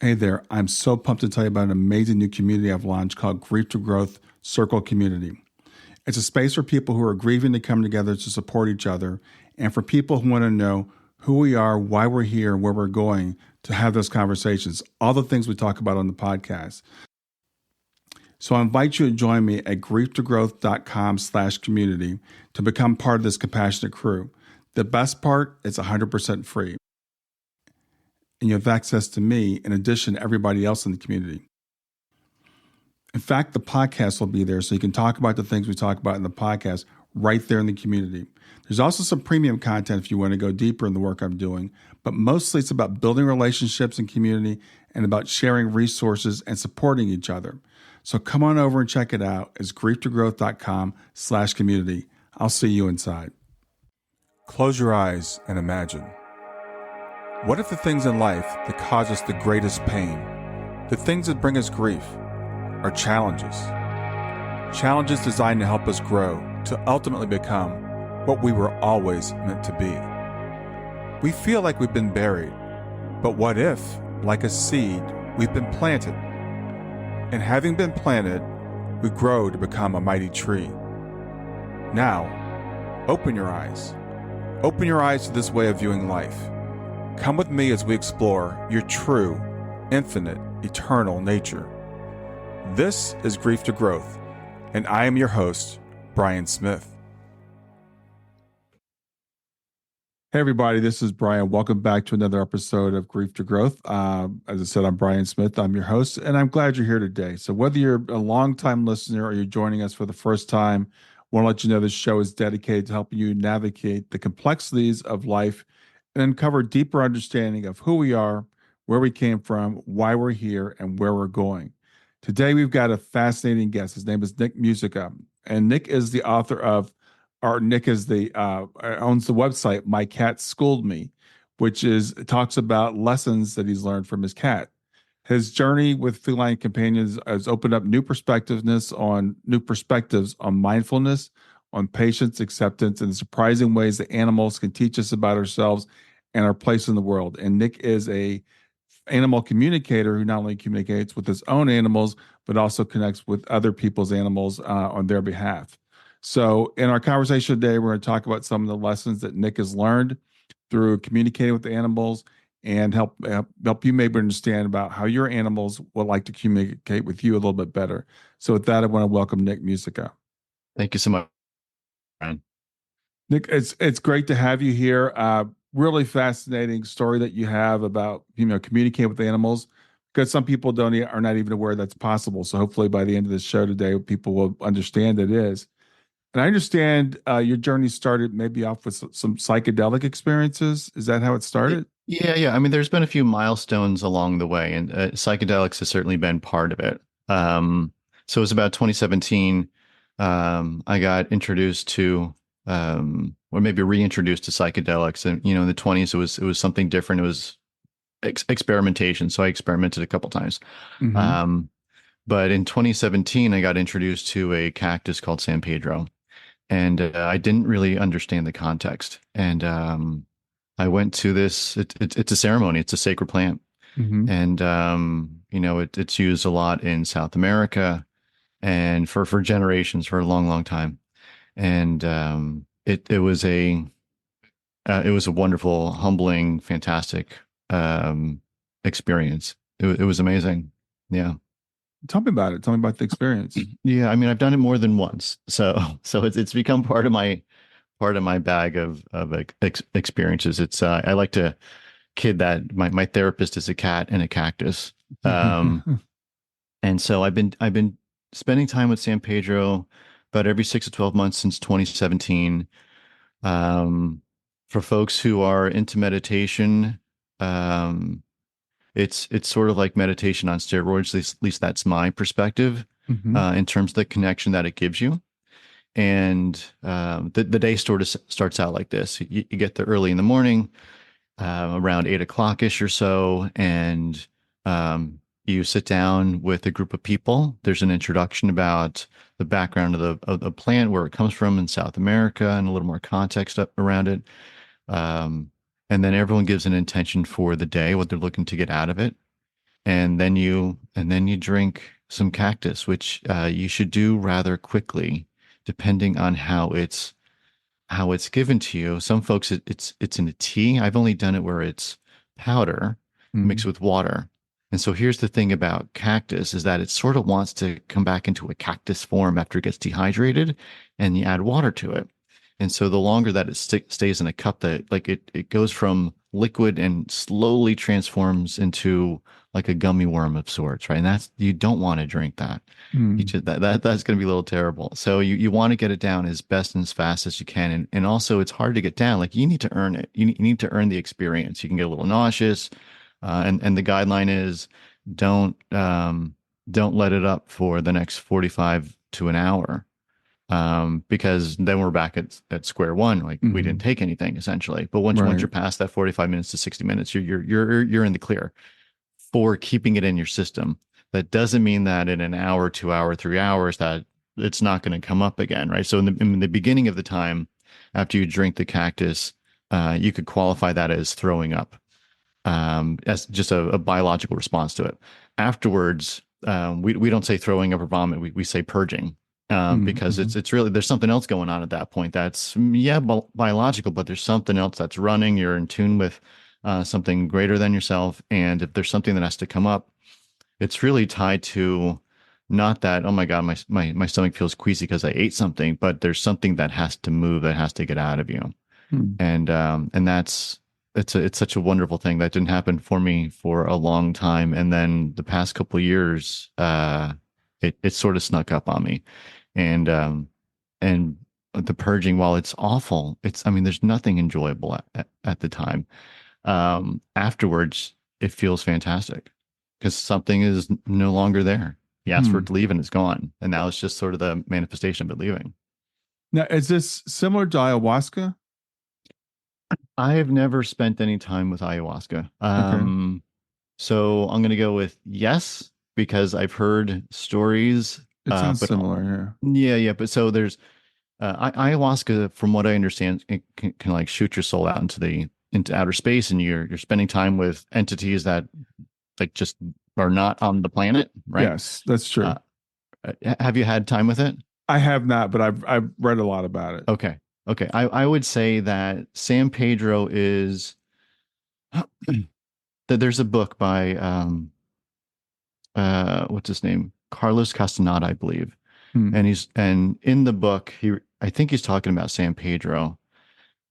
Hey there, I'm so pumped to tell you about an amazing new community I've launched called Grief to Growth Circle Community. It's a space for people who are grieving to come together to support each other, and for people who want to know who we are, why we're here, and where we're going to have those conversations, all the things we talk about on the podcast. So I invite you to join me at grieftogrowth.com/community to become part of this compassionate crew. The best part, it's 100% free. And you have access to me in addition to everybody else in the community. In fact, the podcast will be there so you can talk about the things we talk about in the podcast right there in the community. There's also some premium content if you want to go deeper in the work I'm doing, but mostly it's about building relationships and community and about sharing resources and supporting each other. So come on over and check it out. It's grieftogrowth.com/community. I'll see you inside. Close your eyes and imagine. What if the things in life that cause us the greatest pain, the things that bring us grief, are challenges? Challenges designed to help us grow, to ultimately become what we were always meant to be. We feel like we've been buried, but what if, like a seed, we've been planted? And having been planted, we grow to become a mighty tree. Now, open your eyes. Open your eyes to this way of viewing life. Come with me as we explore your true, infinite, eternal nature. This is Grief to Growth, and I am your host, Brian Smith. Hey everybody, this is Brian. Welcome back to another episode of Grief to Growth. As I said, I'm Brian Smith. I'm your host, and I'm glad you're here today. So whether you're a long-time listener or you're joining us for the first time, I want to let you know this show is dedicated to helping you navigate the complexities of life and uncover deeper understanding of who we are, where we came from, why we're here, and where we're going. Today, we've got a fascinating guest. His name is Nick Musica, and Nick is the author of, or Nick is the owns the website My Cat Schooled Me, which talks about lessons that he's learned from his cat. His journey with feline companions has opened up new perspectives on mindfulness, on patience, acceptance, and the surprising ways that animals can teach us about ourselves and our place in the world. And Nick is a animal communicator who not only communicates with his own animals, but also connects with other people's animals on their behalf. So in our conversation today, we're going to talk about some of the lessons that Nick has learned through communicating with the animals and help you maybe understand about how your animals would like to communicate with you a little bit better. So with that, I want to welcome Nick Musica. Thank you so much, Brian. Nick, it's great to have you here. Really fascinating story that you have about communicating with animals, because some people are not even aware that's possible. So hopefully by the end of this show today, people will understand it is. And I understand your journey started maybe off with some psychedelic experiences. Is that how it started? Yeah. I mean, there's been a few milestones along the way, and psychedelics has certainly been part of it. So it was about 2017. I got introduced to, or maybe reintroduced to psychedelics, and in the 20s, it was something different. It was experimentation, so I experimented a couple times. Mm-hmm. But in 2017, I got introduced to a cactus called San Pedro. And I didn't really understand the context. And I went to this, it's a ceremony, it's a sacred plant. Mm-hmm. And, it's used a lot in South America and for generations, for a long, long time. And it was a wonderful, humbling, fantastic experience. It was amazing. Yeah. Tell me about it. Tell me about the experience. Yeah, I mean, I've done it more than once, so it's become part of my bag of experiences. It's I like to kid that my therapist is a cat and a cactus, and so I've been spending time with San Pedro about every 6 to 12 months since 2017. For folks who are into meditation, it's sort of like meditation on steroids. At least that's my perspective, Mm-hmm. in terms of the connection that it gives you. And the day sort of starts out like this. You get there early in the morning, around 8 o'clock-ish or so, and you sit down with a group of people. There's an introduction about the background of the plant, where it comes from in South America, and a little more context around it. And then everyone gives an intention for the day, what they're looking to get out of it. and then you drink some cactus, which you should do rather quickly, depending on how it's given to you. Some folks it's in a tea. I've only done it where it's powder mixed Mm. with water. And so here's the thing about cactus is that it sort of wants to come back into a cactus form after it gets dehydrated, and you add water to it. And so the longer that it stays in a cup, that like it goes from liquid and slowly transforms into like a gummy worm of sorts, right? And that's you don't want to drink that. You Mm. just, that's going to be a little terrible. So you want to get it down as best and as fast as you can, and also it's hard to get down. Like you need to earn it. You need to earn the experience. You can get a little nauseous, and the guideline is don't let it up for the next 45 to an hour, because then we're back at square one. Like we didn't Mm. take anything essentially. But once Right. you're past that 45 minutes to 60 minutes, you're in the clear for keeping it in your system. That doesn't mean that in an hour, 2 hour, 3 hours that it's not going to come up again, right? So in the beginning of the time after you drink the cactus, you could qualify that as throwing up, as just a biological response to it. Afterwards, we don't say throwing up or vomit. We say purging, because Mm. it's really there's something else going on at that point. That's yeah, biological, but there's something else that's running. You're in tune with something greater than yourself, and if there's something that has to come up, it's really tied to not that, oh my God, my stomach feels queasy because I ate something, but there's something that has to move, that has to get out of you. Mm. And that's it's such a wonderful thing that didn't happen for me for a long time. And then the past couple of years, it sort of snuck up on me. And the purging, while it's awful, I mean, there's nothing enjoyable at the time. Afterwards, it feels fantastic because something is no longer there. You asked for it Mm. to leave and it's gone. And now it's just sort of the manifestation of it leaving. Now, is this similar to ayahuasca? I've never spent any time with ayahuasca. Okay. So I'm going to go with yes, because I've heard stories. It sounds But similar, yeah. yeah, yeah. But so there's ayahuasca, from what I understand, it can like shoot your soul out into outer space, and you're spending time with entities that like just are not on the planet, right? Yes, that's Uh, true. have you had time with it? I have not, but I've read a lot about it. Okay. Okay. I would say that San Pedro is that there's a book by what's his name? Carlos Castaneda, I believe. Hmm. And in the book, I think he's talking about San Pedro.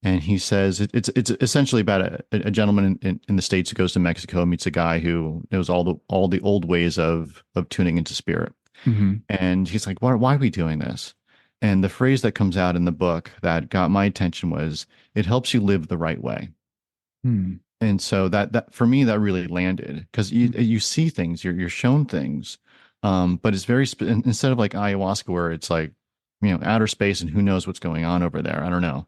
And he says it's essentially about a gentleman in the States who goes to Mexico, meets a guy who knows all the old ways of tuning into spirit. Hmm. And he's like, why are we doing this? And the phrase that comes out in the book that got my attention was, it helps you live the right way. Hmm. And so that for me, that really landed, because you see things, you're shown things, but it's very instead of like ayahuasca where it's like, outer space and who knows what's going on over there. I don't know.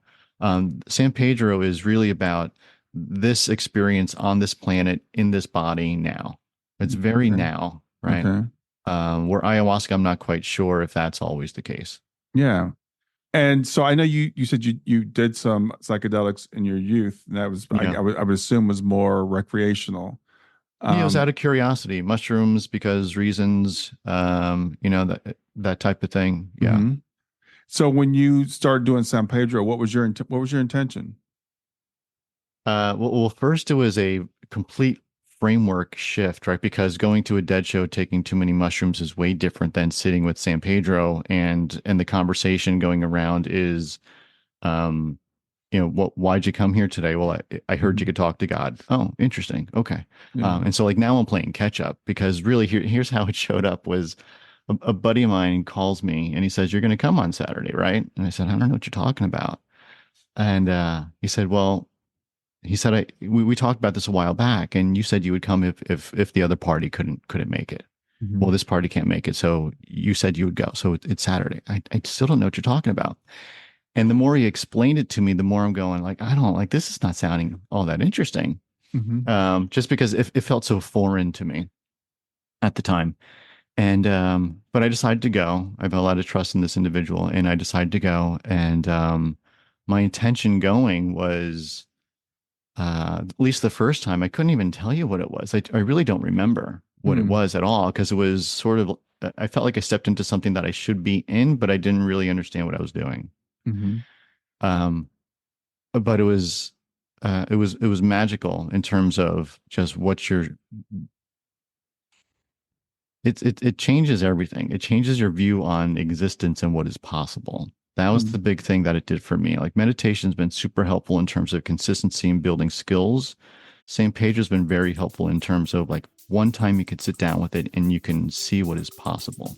San Pedro is really about this experience on this planet in this body now. It's very Okay. now, right? Okay. Where ayahuasca, I'm not quite sure if that's always the case. Yeah. And so I know you said you did some psychedelics in your youth, and that was Yeah. I would assume was more recreational. Yeah, it was Um, out of curiosity. Mushrooms because reasons, that type of thing. Yeah. mhm. So when you started doing San Pedro, what was your intention? Well, first it was a complete framework shift, right? Because going to a dead show, taking too many mushrooms is way different than sitting with San Pedro, and the conversation going around is, um, why'd you come here today? Well, I heard you Mhm. could talk to God. Oh, interesting. Okay. Yeah. And so like now I'm playing catch up, because really here's how it showed up was a buddy of mine calls me and he says, "You're going to come on Saturday, right?" And I said, "I don't know what you're talking about." And he said, "Well," he said, we talked about this a while back, and you said you would come if the other party couldn't make it. Well, Mhm. this party can't make it, so you said you would go. So it's Saturday. I still don't know what you're talking about." And the more he explained it to me, the more I'm going like, I don't like this is not sounding all that interesting. Mhm. Just because it felt so foreign to me at the time. And but I decided to go. I have a lot of trust in this individual, and I decided to go. And my intention going was, at least the first time, I couldn't even tell you what it was. I really don't remember. what it Hmm. was at all, because it was sort of, I felt like I stepped into something that I should be in, but I didn't really understand what I was doing. Hmm. Um, but it was magical in terms of just what you're it changes everything. It changes your view on existence and what is possible. That was Hmm. the big thing that it did for me. Like meditation's been super helpful in terms of consistency and building skills. St. Pedro's been very helpful in terms of like one time you could sit down with it and you can see what is possible.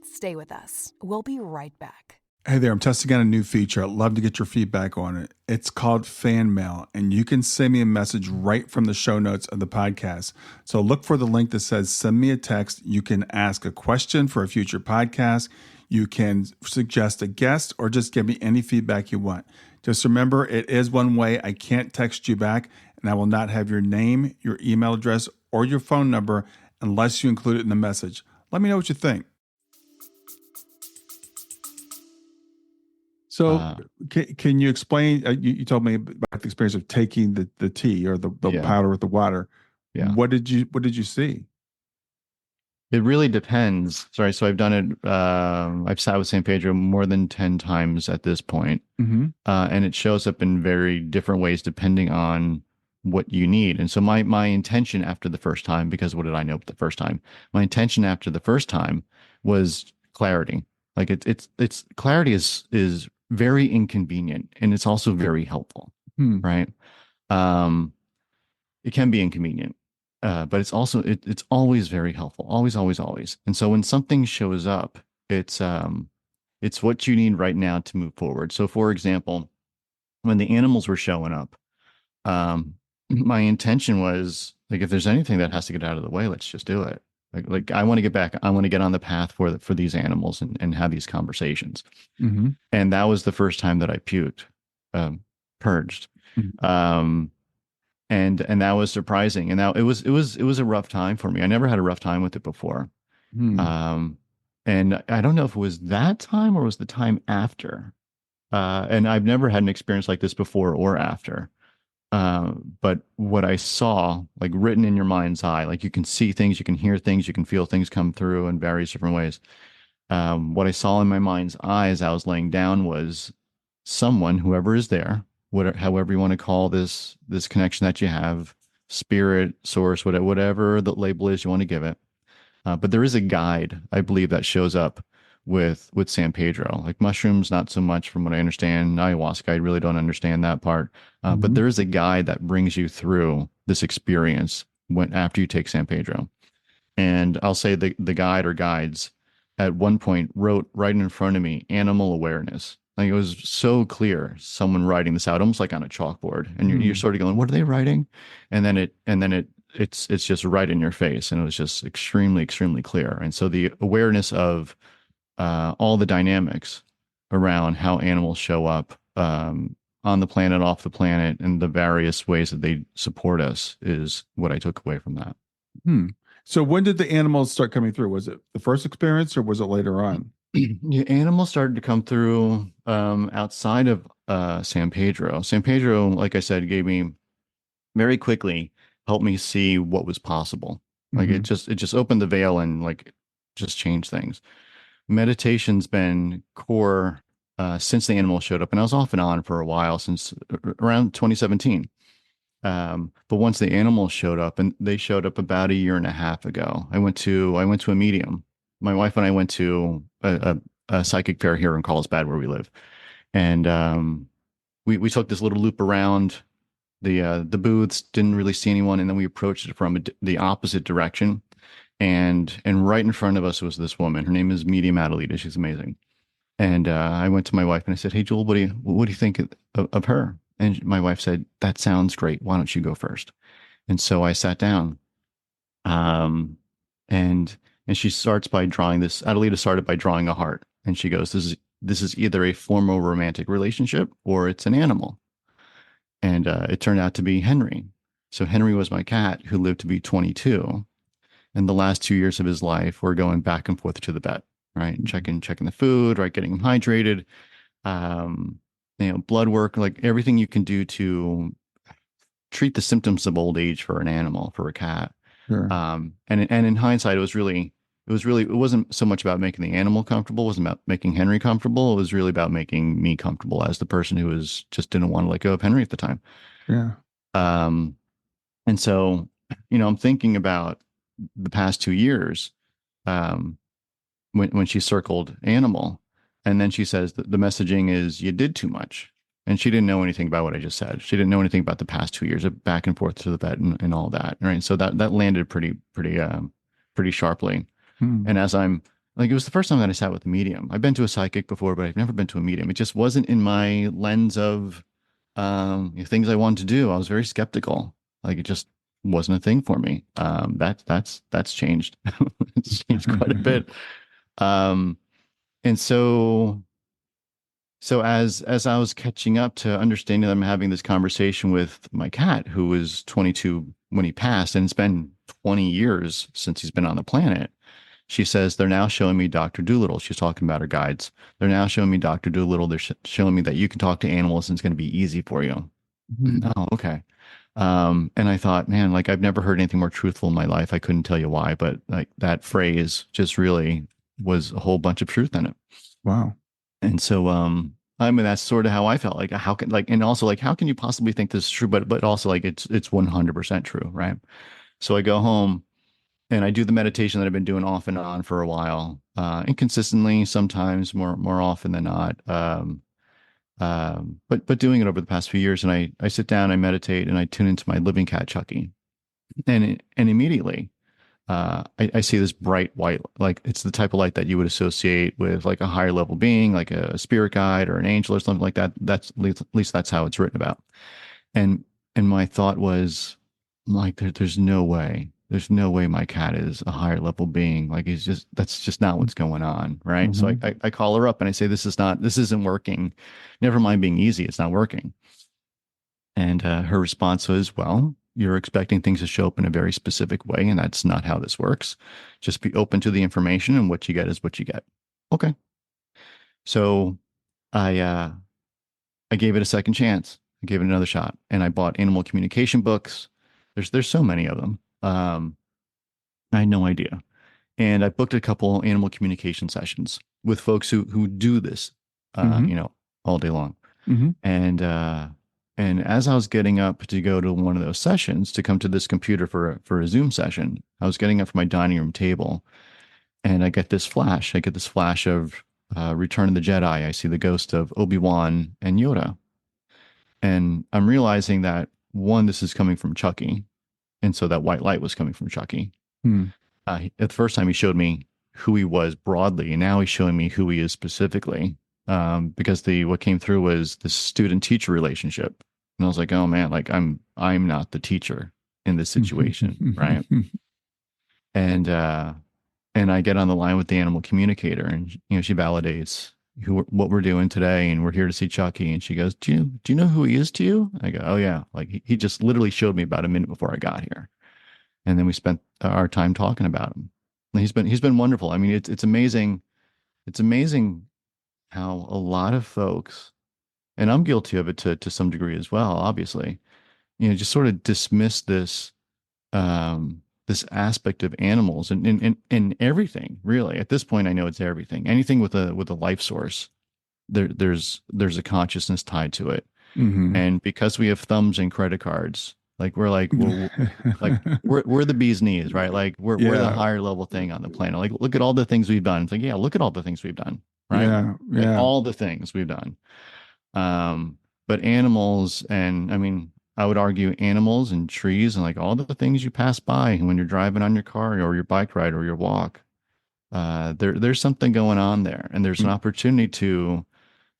Stay with us. We'll be right back. Hey there, I'm testing out a new feature. I'd love to get your feedback on it. It's called Fan Mail, and you can send me a message right from the show notes of the podcast. So look for the link that says send me a text. You can ask a question for a future podcast. You can suggest a guest or just give me any feedback you want. Just remember, it is one way. I can't text you back, and I will not have your name, your email address, or your phone number unless you include it in the message. Let me know what you think. So, Uh, can you explain? You told me about the experience of taking the tea or the yeah, powder with the water. yeah. What did you see? It really depends. Sorry, so I've done it. I've sat with San Pedro more than 10 times at this point. Mm-hmm. And it shows up in very different ways depending on what you need. And so my intention after the first time, because what did I know the first time? My intention after the first time was clarity. Like it's clarity is very inconvenient and it's also very helpful, Hmm. right? Um, it can be inconvenient, but it's also it's always very helpful, always, always, always. And so when something shows up, it's what you need right now to move forward. So, for example, when the animals were showing up, um, my intention was like, if there's anything that has to get out of the way, let's just do it. Like I want to get back. I want to get on the path for these animals and have these conversations. Mm-hmm. And that was the first time that I puked, um, purged. Mm-hmm. Um, and that was surprising. And now it was a rough time for me. I never had a rough time with it before. Hmm. Um, and I don't know if it was that time or was the time after. And I've never had an experience like this before or after. But what I saw, like written in your mind's eye, like you can see things, you can hear things, you can feel things come through in various different ways. What I saw in my mind's eye as I was laying down was someone, whoever is there, whatever, however you want to call this connection that you have, spirit, source, whatever the label is you want to give it. But there is a guide, I believe, that shows up with San Pedro. Like mushrooms, not so much from what I understand. Ayahuasca, I really don't understand that part. But Mm-hmm. there is a guide that brings you through this experience when after you take San Pedro. And I'll say the guide or guides at one point wrote right in front of me animal awareness. Like it was so clear, someone writing this out almost like on a chalkboard. And you're Hmm. sort of going, what are they writing? And then it's just right in your face. And it was just extremely, extremely clear. And so the awareness of all the dynamics around how animals show up on the planet, off the planet, and the various ways that they support us is what I took away from that. Hmm. So when did the animals start coming through? Was it the first experience or was it later on? Yeah, animals started to come through outside of San Pedro. San Pedro, like I said, gave me very quickly helped me see what was possible. Like Mm-hmm. it just opened the veil and like just changed things. Meditation's been core since the animal showed up, and I was off and on for a while since around 2017. But once the animals showed up, and they showed up about a year and a half ago, I went to a medium. My wife and I went to a psychic fair here in Carlsbad where we live, and we took this little loop around the booths, didn't really see anyone, and then we approached it from the opposite direction, and right in front of us was this woman. Her name is Medium Adelita. She's amazing. And I went to my wife and I said, "Hey, Jewel, what do you think of her?" And my wife said, "That sounds great. Why don't you go first?" And so I sat down, um, and she starts by drawing this. Adelita started by drawing a heart, and she goes, "This is either a formal romantic relationship or it's an animal." And it turned out to be Henry. So Henry was my cat who lived to be 22, and the last 2 years of his life were going back and forth to the vet, right? Checking the food, right? Getting him hydrated, um, blood work, like everything you can do to treat the symptoms of old age for an animal, for a cat. Sure. And in hindsight, it wasn't so much about making the animal comfortable, it wasn't about making Henry comfortable. It was really about making me comfortable as the person who was just didn't want to let go of Henry at the time. Yeah. Um, and so, I'm thinking about the past 2 years, um, when she circled animal, and then she says that the messaging is you did too much. And she didn't know anything about what I just said. She didn't know anything about the past 2 years of back and forth to the vet and all that. Right. So that landed pretty sharply. Hmm. And as I'm like, it was the first time that I sat with a medium. I've been to a psychic before, but I've never been to a medium. It just wasn't in my lens of things I wanted to do. I was very skeptical. Like it just wasn't a thing for me. That's changed. It's changed quite a bit. Um, and so as I was catching up to understanding that I'm having this conversation with my cat, who was 22 when he passed, and it's been 20 years since he's been on the planet. She says they're now showing me Dr. Dolittle. She's talking about her guides. They're now showing me Dr. Dolittle. They're showing me that you can talk to animals and it's going to be easy for you. Mhm. Oh, okay. And I thought, man, like I've never heard anything more truthful in my life. I couldn't tell you why, but like that phrase just really was a whole bunch of truth in it. Wow. And so, I mean, that's sort of how I felt. Like, how can and also like, how can you possibly think this is true? But also like, it's 100% true, right? So I go home and I do the meditation that I've been doing off and on for a while, inconsistently, sometimes more often than not. But doing it over the past few years, and I sit down, I meditate, and I tune into my living cat Chucky, and immediately. I see this bright white, like it's the type of light that you would associate with like a higher level being, like a spirit guide or an angel or something like that. That's at least that's how it's written about. And and my thought was like, there's no way my cat is a higher level being. Like that's just not what's going on, right? So Mhm. I call her up and I say, this isn't working. Never mind being easy, it's not working. And her response was, well, you're expecting things to show up in a very specific way, and that's not how this works. Just be open to the information, and what you get is what you get. Okay. So I I gave it a second chance. I gave it another shot, and I bought animal communication books. There's so many of them. I had no idea, and I booked a couple animal communication sessions with folks who do this, Mhm. all day long. Mhm. And as I was getting up to go to one of those sessions to come to this computer for a Zoom session, I was getting up from my dining room table, and I get this flash. I get this flash of Return of the Jedi. I see the ghost of Obi-Wan and Yoda, and I'm realizing that one, this is coming from Chucky, and so that white light was coming from Chucky. Hmm. At the first time, he showed me who he was broadly, and now he's showing me who he is specifically. Because the what came through was the student teacher relationship, and I was like, oh man, like I'm not the teacher in this situation, right? And and I get on the line with the animal communicator, and she validates what we're doing today, and we're here to see Chucky. And she goes, do you know who he is to you? I go, oh yeah, like he just literally showed me about a minute before I got here, and then we spent our time talking about him. And he's been wonderful. I mean, it's amazing. It's amazing how a lot of folks, and I'm guilty of it to some degree as well, obviously, just sort of dismiss this aspect of animals and everything, really. At this point, I know it's everything. Anything with a life source, there's a consciousness tied to it. Mhm. And because we have thumbs and credit cards, like we're like, well, like we're the bee's knees, right? Like we're the Yeah. higher level thing on the planet. Like look at all the things we've done. It's like, yeah, look at all the things we've done, right? Yeah. Like Yeah. all the things we've done. But animals, and I mean, I would argue animals and trees and like all the things you pass by when you're driving on your car or your bike ride or your walk, there's something going on there, and there's an opportunity to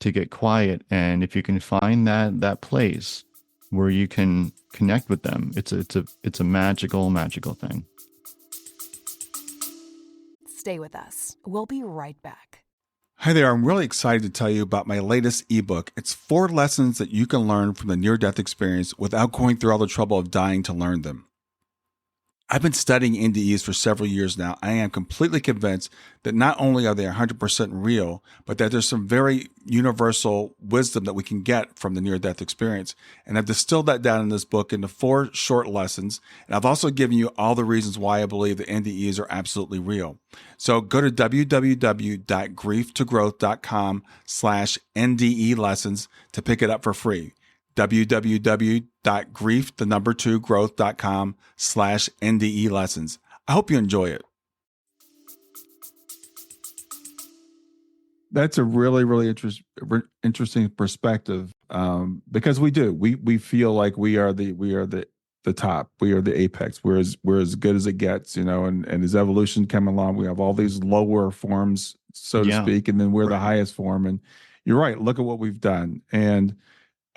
get quiet. And if you can find that place where you can connect with them, it's a magical thing. Stay with us. We'll be right back. Hi there. I'm really excited to tell you about my latest ebook. It's 4 lessons that you can learn from the near-death experience without going through all the trouble of dying to learn them. I've been studying NDEs for several years now. I am completely convinced that not only are they 100% real, but that there's some very universal wisdom that we can get from the near-death experience. And I've distilled that down in this book into 4 short lessons. And I've also given you all the reasons why I believe that NDEs are absolutely real. So go to www.grieftogrowth.com/NDE lessons to pick it up for free. www.grieftogrowth.com/NDE lessons. I hope you enjoy it. That's a really, really interesting perspective, because we feel like we are the top, we are the apex, we're as good as it gets, and as evolution came along, we have all these lower forms, so to speak, and then we're the highest form. And you're right. Look at what we've done. And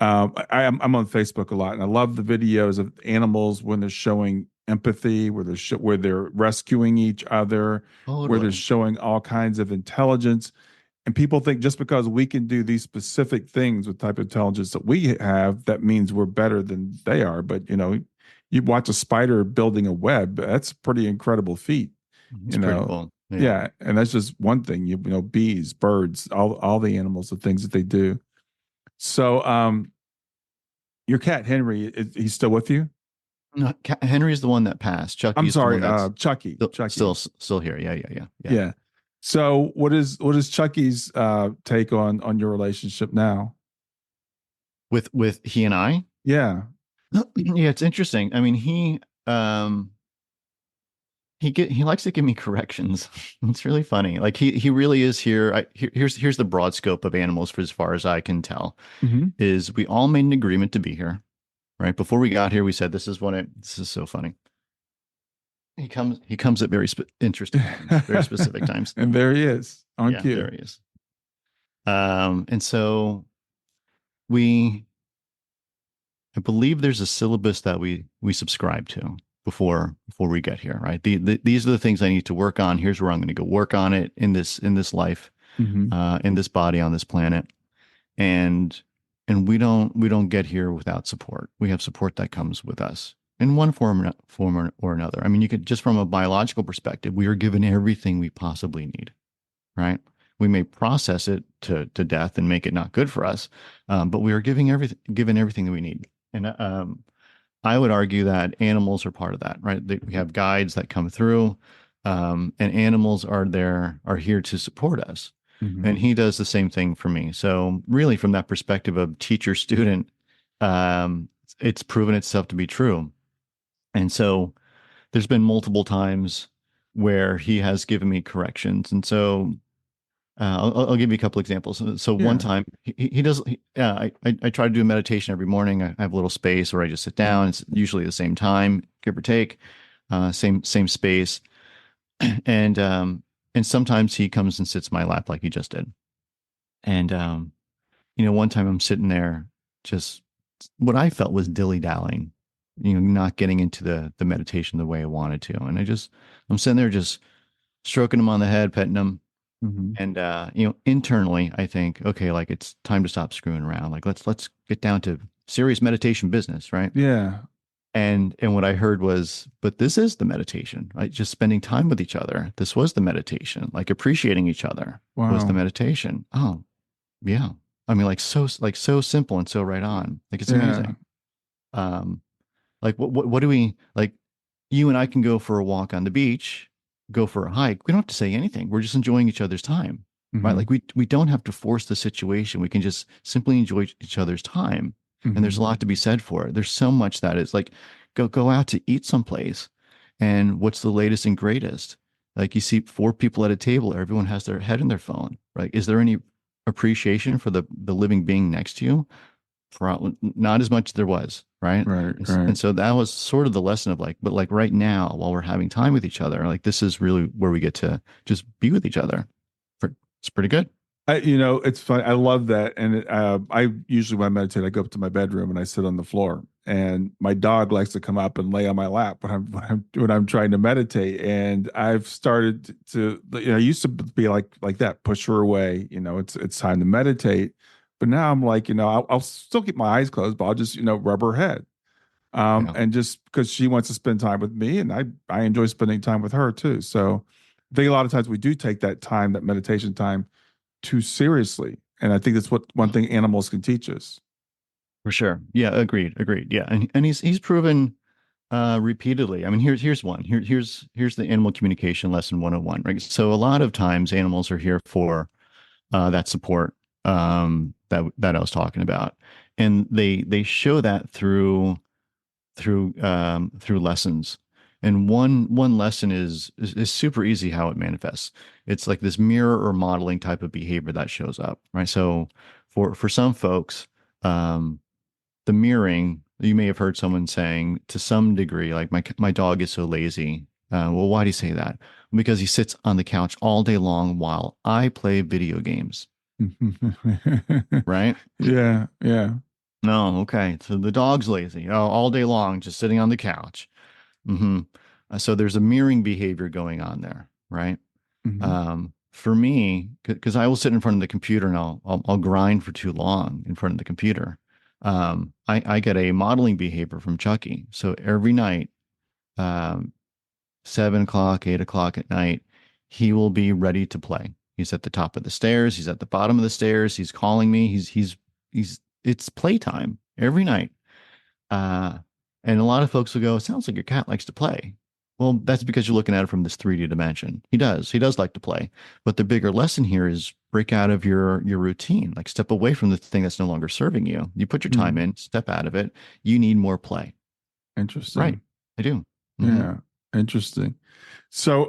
I'm on Facebook a lot, and I love the videos of animals when they're showing empathy, where they're rescuing each other, where they're showing all kinds of intelligence. And people think just because we can do these specific things with type of intelligence that we have, that means we're better than they are. But you watch a spider building a web, that's a pretty incredible feat. It's pretty cool. Yeah, and that's just one thing. Bees, birds, all the animals, the things that they do. So, your cat Henry, he's still with you? No, Henry's the one that passed. Chucky's I'm sorry, the one that's Chucky. still here. Yeah. So, what is Chucky's take on your relationship now? With he and I? Yeah. Yeah, it's interesting. I mean, he likes to give me corrections. It's really funny. Like he really is here. Here's the broad scope of animals for as far as I can tell. Mm-hmm. Is we all made an agreement to be here, right? Before we got here, we said this is so funny. He comes at very interesting times, very specific times. And there he is on cue. There he is. And so I believe there's a syllabus that we subscribe to before we get here, right? These are the things I need to work on. Here's where I'm going to go work on it in this life, Mm-hmm. in this body on this planet. And we don't get here without support. We have support that comes with us in one form or another. I mean, you could just from a biological perspective, we are given everything we possibly need, right? We may process it to death and make it not good for us, but we are given everything that we need. And I would argue that animals are part of that, right? We have guides that come through, and animals are here to support us. Mm-hmm. And he does the same thing for me. So really, from that perspective of teacher student, it's proven itself to be true. And so there's been multiple times where he has given me corrections. And so I'll give you a couple examples. So one time he does, I try to do a meditation every morning. I have a little space where I just sit down. It's usually the same time, give or take, same space. And sometimes he comes and sits in my lap like he just did. And, one time I'm sitting there, just what I felt was dilly-dallying, not getting into the meditation the way I wanted to. And I'm sitting there just stroking him on the head, petting him. Mm-hmm. And, internally, I think, okay, like it's time to stop screwing around. Like, let's get down to serious meditation business. Right. Yeah. And what I heard was, but this is the meditation, right? Just spending time with each other. This was the meditation, like appreciating each other was the meditation. Oh, yeah. I mean, like so simple and so right on. Like it's amazing. Like what do we like? You and I can go for a walk on the beach, go for a hike. We don't have to say anything. We're just enjoying each other's time, right? Like we don't have to force the situation. We can just simply enjoy each other's time. Mm-hmm. And there's a lot to be said for it. There's so much that is like, go out to eat someplace. And what's the latest and greatest? Like you see 4 people at a table, everyone has their head in their phone, right? Is there any appreciation for the living being next to you? Probably not as much as there was, right? Right. And so that was sort of the lesson of like, but like right now, while we're having time with each other, like this is really where we get to just be with each other. It's pretty good. It's fun. I love that. And I usually, when I meditate, I go up to my bedroom and I sit on the floor. And my dog likes to come up and lay on my lap when I'm trying to meditate. And I've started to, I used to be like that, push her away. It's time to meditate. But now I'm like, I'll still keep my eyes closed, but I'll just, rub her head. Yeah, And just because she wants to spend time with me, and I enjoy spending time with her too. So I think a lot of times we do take that time, that meditation time, too seriously, and I think that's what one thing animals can teach us. for sure. Yeah, agreed. Yeah, and he's proven repeatedly. I mean, here's one. Here's the animal communication lesson 101, right? So a lot of times animals are here for that support that I was talking about, and they show that through lessons. And one lesson is super easy how it manifests. It's like this mirror or modeling type of behavior that shows up, right? So for some folks, um, the mirroring, you may have heard someone saying to some degree, like my dog is so lazy. Well, why do you say that? Because he sits on the couch all day long while I play video games, right? Yeah, yeah. No, okay. So the dog's lazy, oh, all day long, just sitting on the couch. Hmm. So there's a mirroring behavior going on there, right? Hmm. For me, because I will sit in front of the computer and I'll grind for too long in front of the computer. I get a modeling behavior from Chucky. So every night, um, 7 o'clock, 8 o'clock at night, he will be ready to play. He's at the top of the stairs. He's at the bottom of the stairs. He's calling me. He's. It's playtime every night. Uh, and a lot of folks will go, "It sounds like your cat likes to play." Well, that's because you're looking at it from this 3D dimension. He does. He does like to play. But the bigger lesson here is break out of your routine. Like step away from the thing that's no longer serving you. You put your time Hmm. in, step out of it. You need more play. Right. Interesting. I do. Hmm. Yeah, interesting. So,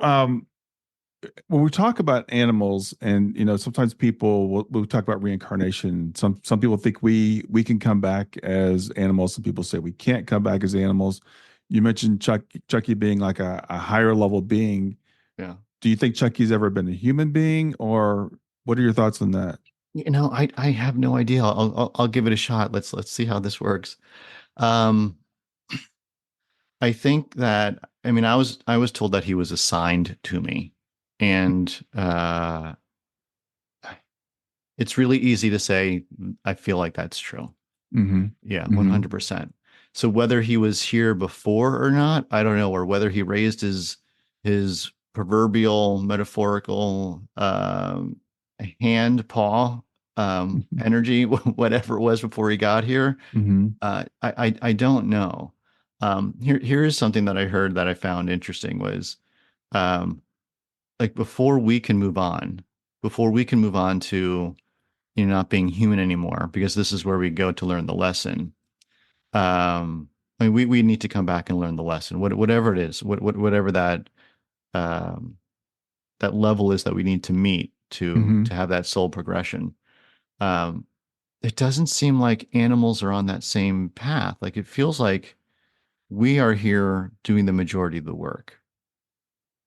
when we talk about animals, and sometimes people will talk about reincarnation. Some people think we can come back as animals. Some people say we can't come back as animals. You mentioned Chucky being like a higher level being. Yeah. Do you think Chucky's ever been a human being, or what are your thoughts on that? I have no idea. I'll give it a shot. Let's see how this works. Um, I think that I mean I was told that he was assigned to me, and it's really easy to say I feel like that's true. Mm-hmm. Yeah, Mm-hmm. 100%. So whether he was here before or not, I don't know, or whether he raised his proverbial metaphorical hand paw energy, whatever it was before he got here. Mm-hmm. I don't know. Here is something that I heard that I found interesting was um, like before we can move on to not being human anymore, because this is where we go to learn the lesson. I mean, we need to come back and learn the lesson, whatever it is, whatever um, that level is that we need to meet Mm-hmm. to have that soul progression. Um, it doesn't seem like animals are on that same path. Like it feels like we are here doing the majority of the work.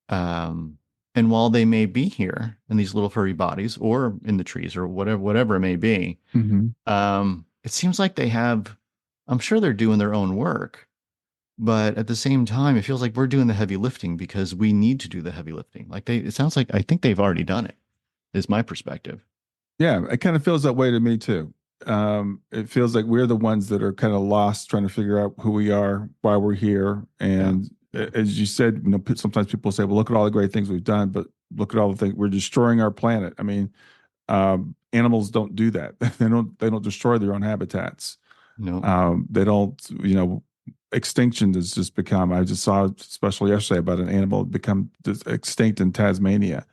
Um, and while they may be here in these little furry bodies or in the trees or whatever it may be, Mm-hmm. it seems like I'm sure they're doing their own work, but at the same time, it feels like we're doing the heavy lifting because we need to do the heavy lifting. It sounds like I think they've already done it, is my perspective. Yeah, it kind of feels that way to me too. It feels like we're the ones that are kind of lost, trying to figure out who we are, why we're here. Yeah. And as you said, sometimes people say, "Well, look at all the great things we've done," but look at all the things we're destroying our planet. I mean, animals don't do that. They don't destroy their own habitats. No. They don't. Extinction has just become. I just saw a special yesterday about an animal become extinct in Tasmania,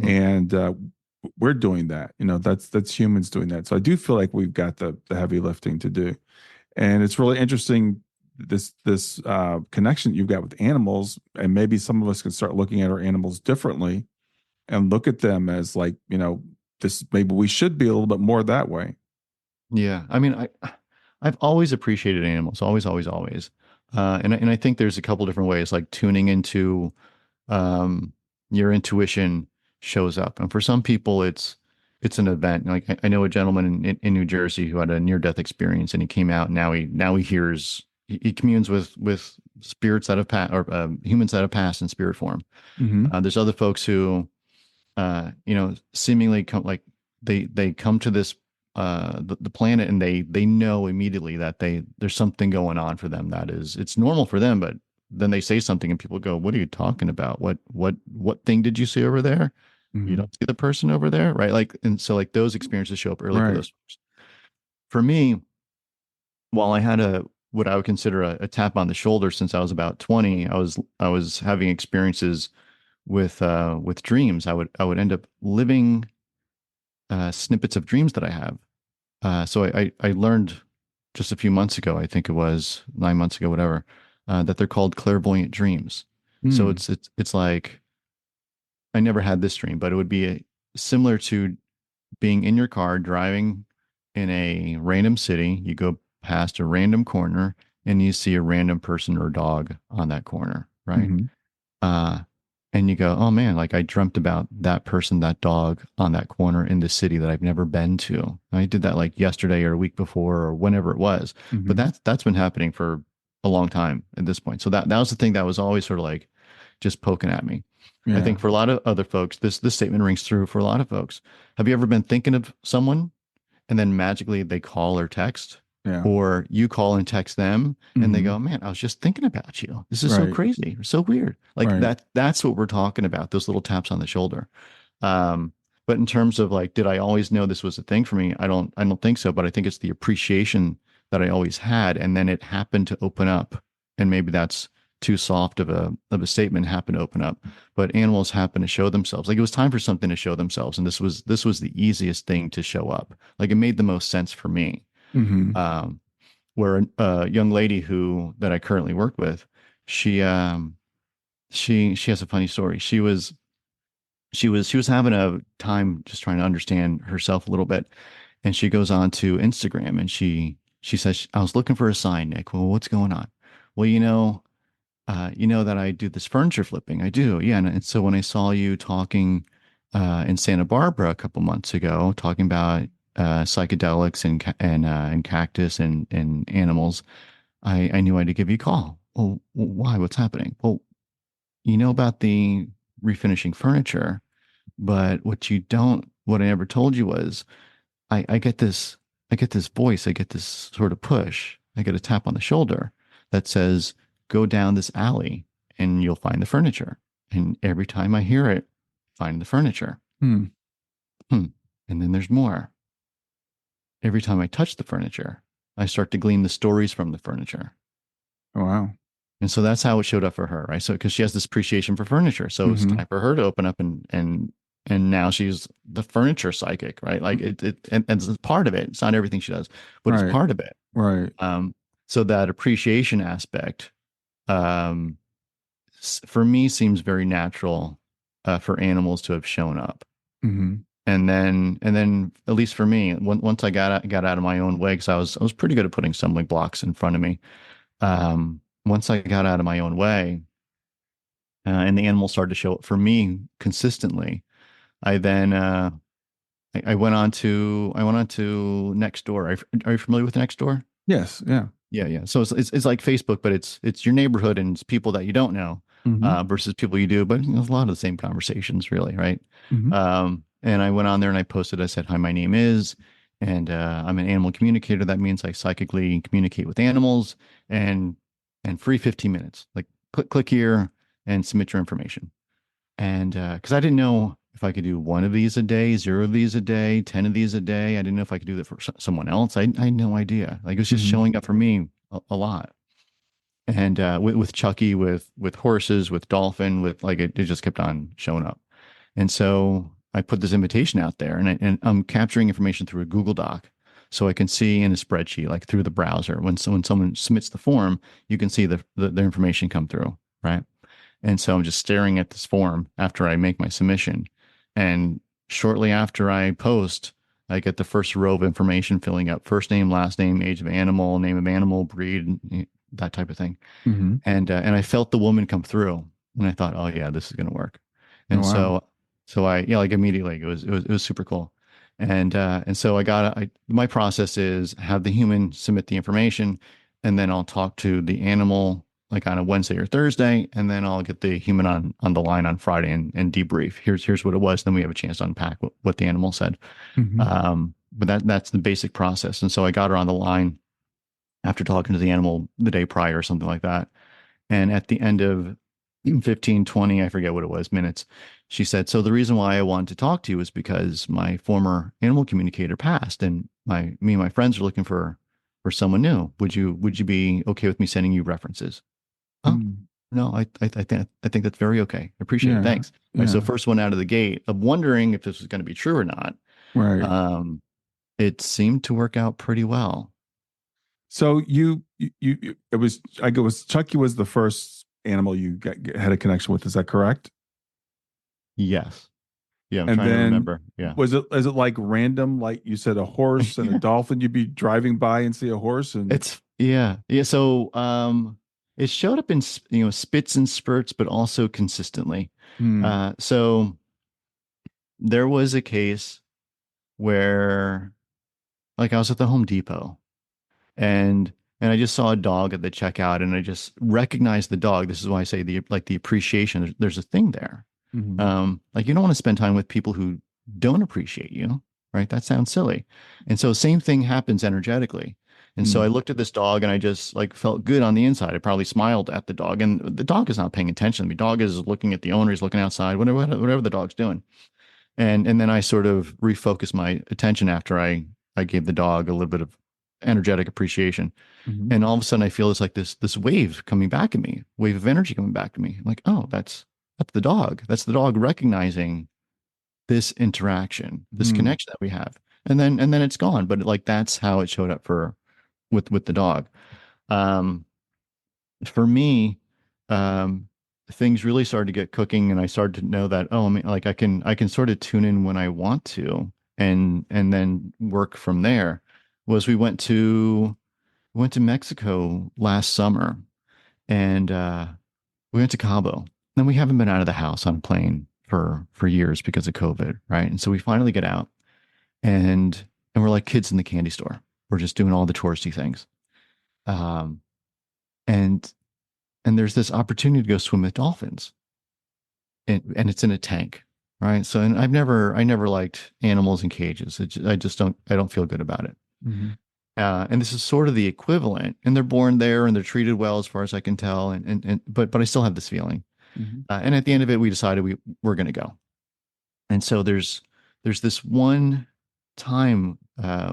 Mm. and we're doing that. That's humans doing that. So I do feel like we've got the heavy lifting to do, and it's really interesting this connection you've got with animals, and maybe some of us can start looking at our animals differently and look at them as like this. Maybe we should be a little bit more that way. Yeah. I mean, I've always appreciated animals, always, always, always. And I think there's a couple different ways, like tuning into um, your intuition shows up. And for some people, it's an event. Like I know a gentleman in New Jersey who had a near death experience, and he came out. And now he hears he communes with spirits that have passed, or humans that have passed in spirit form. Hmm. There's other folks who seemingly come like they come to this the planet, and they know immediately that there's something going on for them that is, it's normal for them, but then they say something and people go, what are you talking about? What thing did you see over there? You Hmm. don't see the person over there, right? Like, and so like those experiences show up early for Right. those folks. For me, while I had what I would consider a tap on the shoulder since I was about 20, I was having experiences with dreams. I would end up living snippets of dreams that I have. So I learned just a few months ago, I think it was 9 months ago, whatever, that they're called clairvoyant dreams. So Mm. it's like I never had this dream, but it would be similar to being in your car driving in a random city. You go past a random corner and you see a random person or dog on that corner, right? Hmm. Uh, and you go, oh man, like I dreamt about that person, that dog on that corner in the city that I've never been to. I did that like yesterday or a week before or whenever it was. But Hmm. that's been happening for a long time at this point. So that was the thing that was always sort of like just poking at me. I Yeah. think for a lot of other folks, this statement rings true for a lot of folks. Have you ever been thinking of someone and then magically they call or text, Yeah. or you call and text them and they Hmm. go, man, I was just thinking about you. This is so Right. crazy or so weird. Like Right. that's what we're talking about, those little taps on the shoulder. um but in terms of like, did I always know this was a thing for me? I don't think so, but I think it's the appreciation that I always had, and then it happened to open up. And maybe that's too soft of a statement, happen to open up, but animals happen to show themselves. Like it was time for something to show themselves, and this was the easiest thing to show up. Like it made the most sense for me. Hmm. um where a young lady who that I currently work with, she she has a funny story. She was having a time just trying to understand herself a little bit, and she goes on to Instagram and she says, I was looking for a sign, Nick. Well, what's going on? Well, you know that I do this furniture flipping. I do, yeah. And so when I saw you talking in Santa Barbara a couple months ago, talking about psychedelics and cactus and animals, I knew I had to give you a call. Well, why? What's happening? Well, you know about the refinishing furniture, but what I never told you was I get this voice, I get this sort of push, I get a tap on the shoulder that says, go down this alley and you'll find the furniture. And every time I hear it, find the furniture. Hmm. Hmm. And then there's more. Every time I touch the furniture, I start to glean the stories from the furniture. Oh, wow. And so that's how it showed up for her, right? So because she has this appreciation for furniture, so it's Hmm. time for her to open up and now she's the furniture psychic, right? Like and it's part of it. It's not everything she does, but it's Right. part of it. Right. So that appreciation aspect, um, for me, seems very natural for animals to have shown up. Hmm. And then at least for me, once I got out of my own way, because I was pretty good at putting stumbling blocks in front of me. Once I got out of my own way, and the animals started to show up for me consistently, I then I went on to Nextdoor. Are you familiar with Nextdoor? Yes. Yeah. Yeah. So it's like Facebook, but it's your neighborhood and it's people that you don't know Hmm. versus people you do. But there's a lot of the same conversations, really, right? Hmm. And I went on there and I posted. I said, "Hi, my name is, and I'm an animal communicator. That means I psychically communicate with animals, and free 15 minutes. Like click here and submit your information." And because I didn't know if I could do one of these a day, zero of these a day, 10 of these a day. I didn't know if I could do that for someone else. I had no idea. Like it was just Hmm. showing up for me a lot. And with Chucky, with horses, with dolphin, with like it just kept on showing up. And so I put this invitation out there, and I'm capturing information through a Google Doc. So I can see in a spreadsheet, like through the browser, when someone submits the form, you can see the information come through, right? And so I'm just staring at this form after I make my submission. And shortly after I post, I get the first row of information filling up: first name, last name, age name of animal, breed, that type of thing. Hmm. And I felt the woman come through, and I thought, oh yeah, this is going to work. Oh, And wow. so I, yeah, like immediately it was super cool. And so my process is have the human submit the information, and then I'll talk to the animal like on a Wednesday or Thursday, and then I'll get the human on the line on Friday and debrief. Here's what it was. Then we have a chance to unpack what the animal said. Hmm. but that's the basic process. And so I got her on the line after talking to the animal the day prior or something like that. And at the end of 15, 20, I forget what it was, minutes, she said, so the reason why I wanted to talk to you is because my former animal communicator passed and me and my friends are looking for someone new. Would you be okay with me sending you references? Oh, Mm. no, I think that's very okay. I appreciate it. Yeah. Thanks. Right. So Yeah. first one out of the gate of wondering if this was going to be true or not. Right. Um, it seemed to work out pretty well. So it was, I go, was Chucky was the first animal you had a connection with. Is that correct? Yes. Yeah, I'm And trying to then remember. Yeah. is it like random, like you said, a horse and a Yeah. dolphin? You'd be driving by and see a horse and It's yeah. Yeah. So it showed up in spits and spurts, but also consistently. hmm, So there was a case where like I was at the Home Depot and I just saw a dog at the checkout and I just recognized the dog. This is why I say the appreciation. There's a thing there. hmm, Like you don't want to spend time with people who don't appreciate you, right? That sounds silly. And so same thing happens energetically. And so I hmm, looked at this dog and I just like felt good on the inside. I probably smiled at the dog and the dog is not paying attention. The dog is looking at the owner, he's looking outside, whatever the dog's doing. And then I sort of refocused my attention after I gave the dog a little bit of energetic appreciation. hmm, And all of a sudden I feel it's like this wave coming back at me, wave of energy coming back to me. I'm like, oh, that's the dog. That's the dog recognizing this interaction, this hmm, connection that we have. And then it's gone. But like that's how it showed up with the dog. Um, for me, um, things really started to get cooking, and I started to know that oh, I mean, like I can sort of tune in when I want to, and then work from there. Was we went to Mexico last summer, and we went to Cabo. And we haven't been out of the house on a plane for years because of COVID, right? And so we finally get out, and we're like kids in the candy store. We're just doing all the touristy things. Um, and and there's this opportunity to go swim with dolphins, and it's in a tank, right? So, and I never liked animals in cages. I don't feel good about it. hmm, And this is sort of the equivalent, and they're born there and they're treated well as far as I can tell. But I still have this feeling. hmm, And at the end of it, we decided we're going to go. And so there's this one time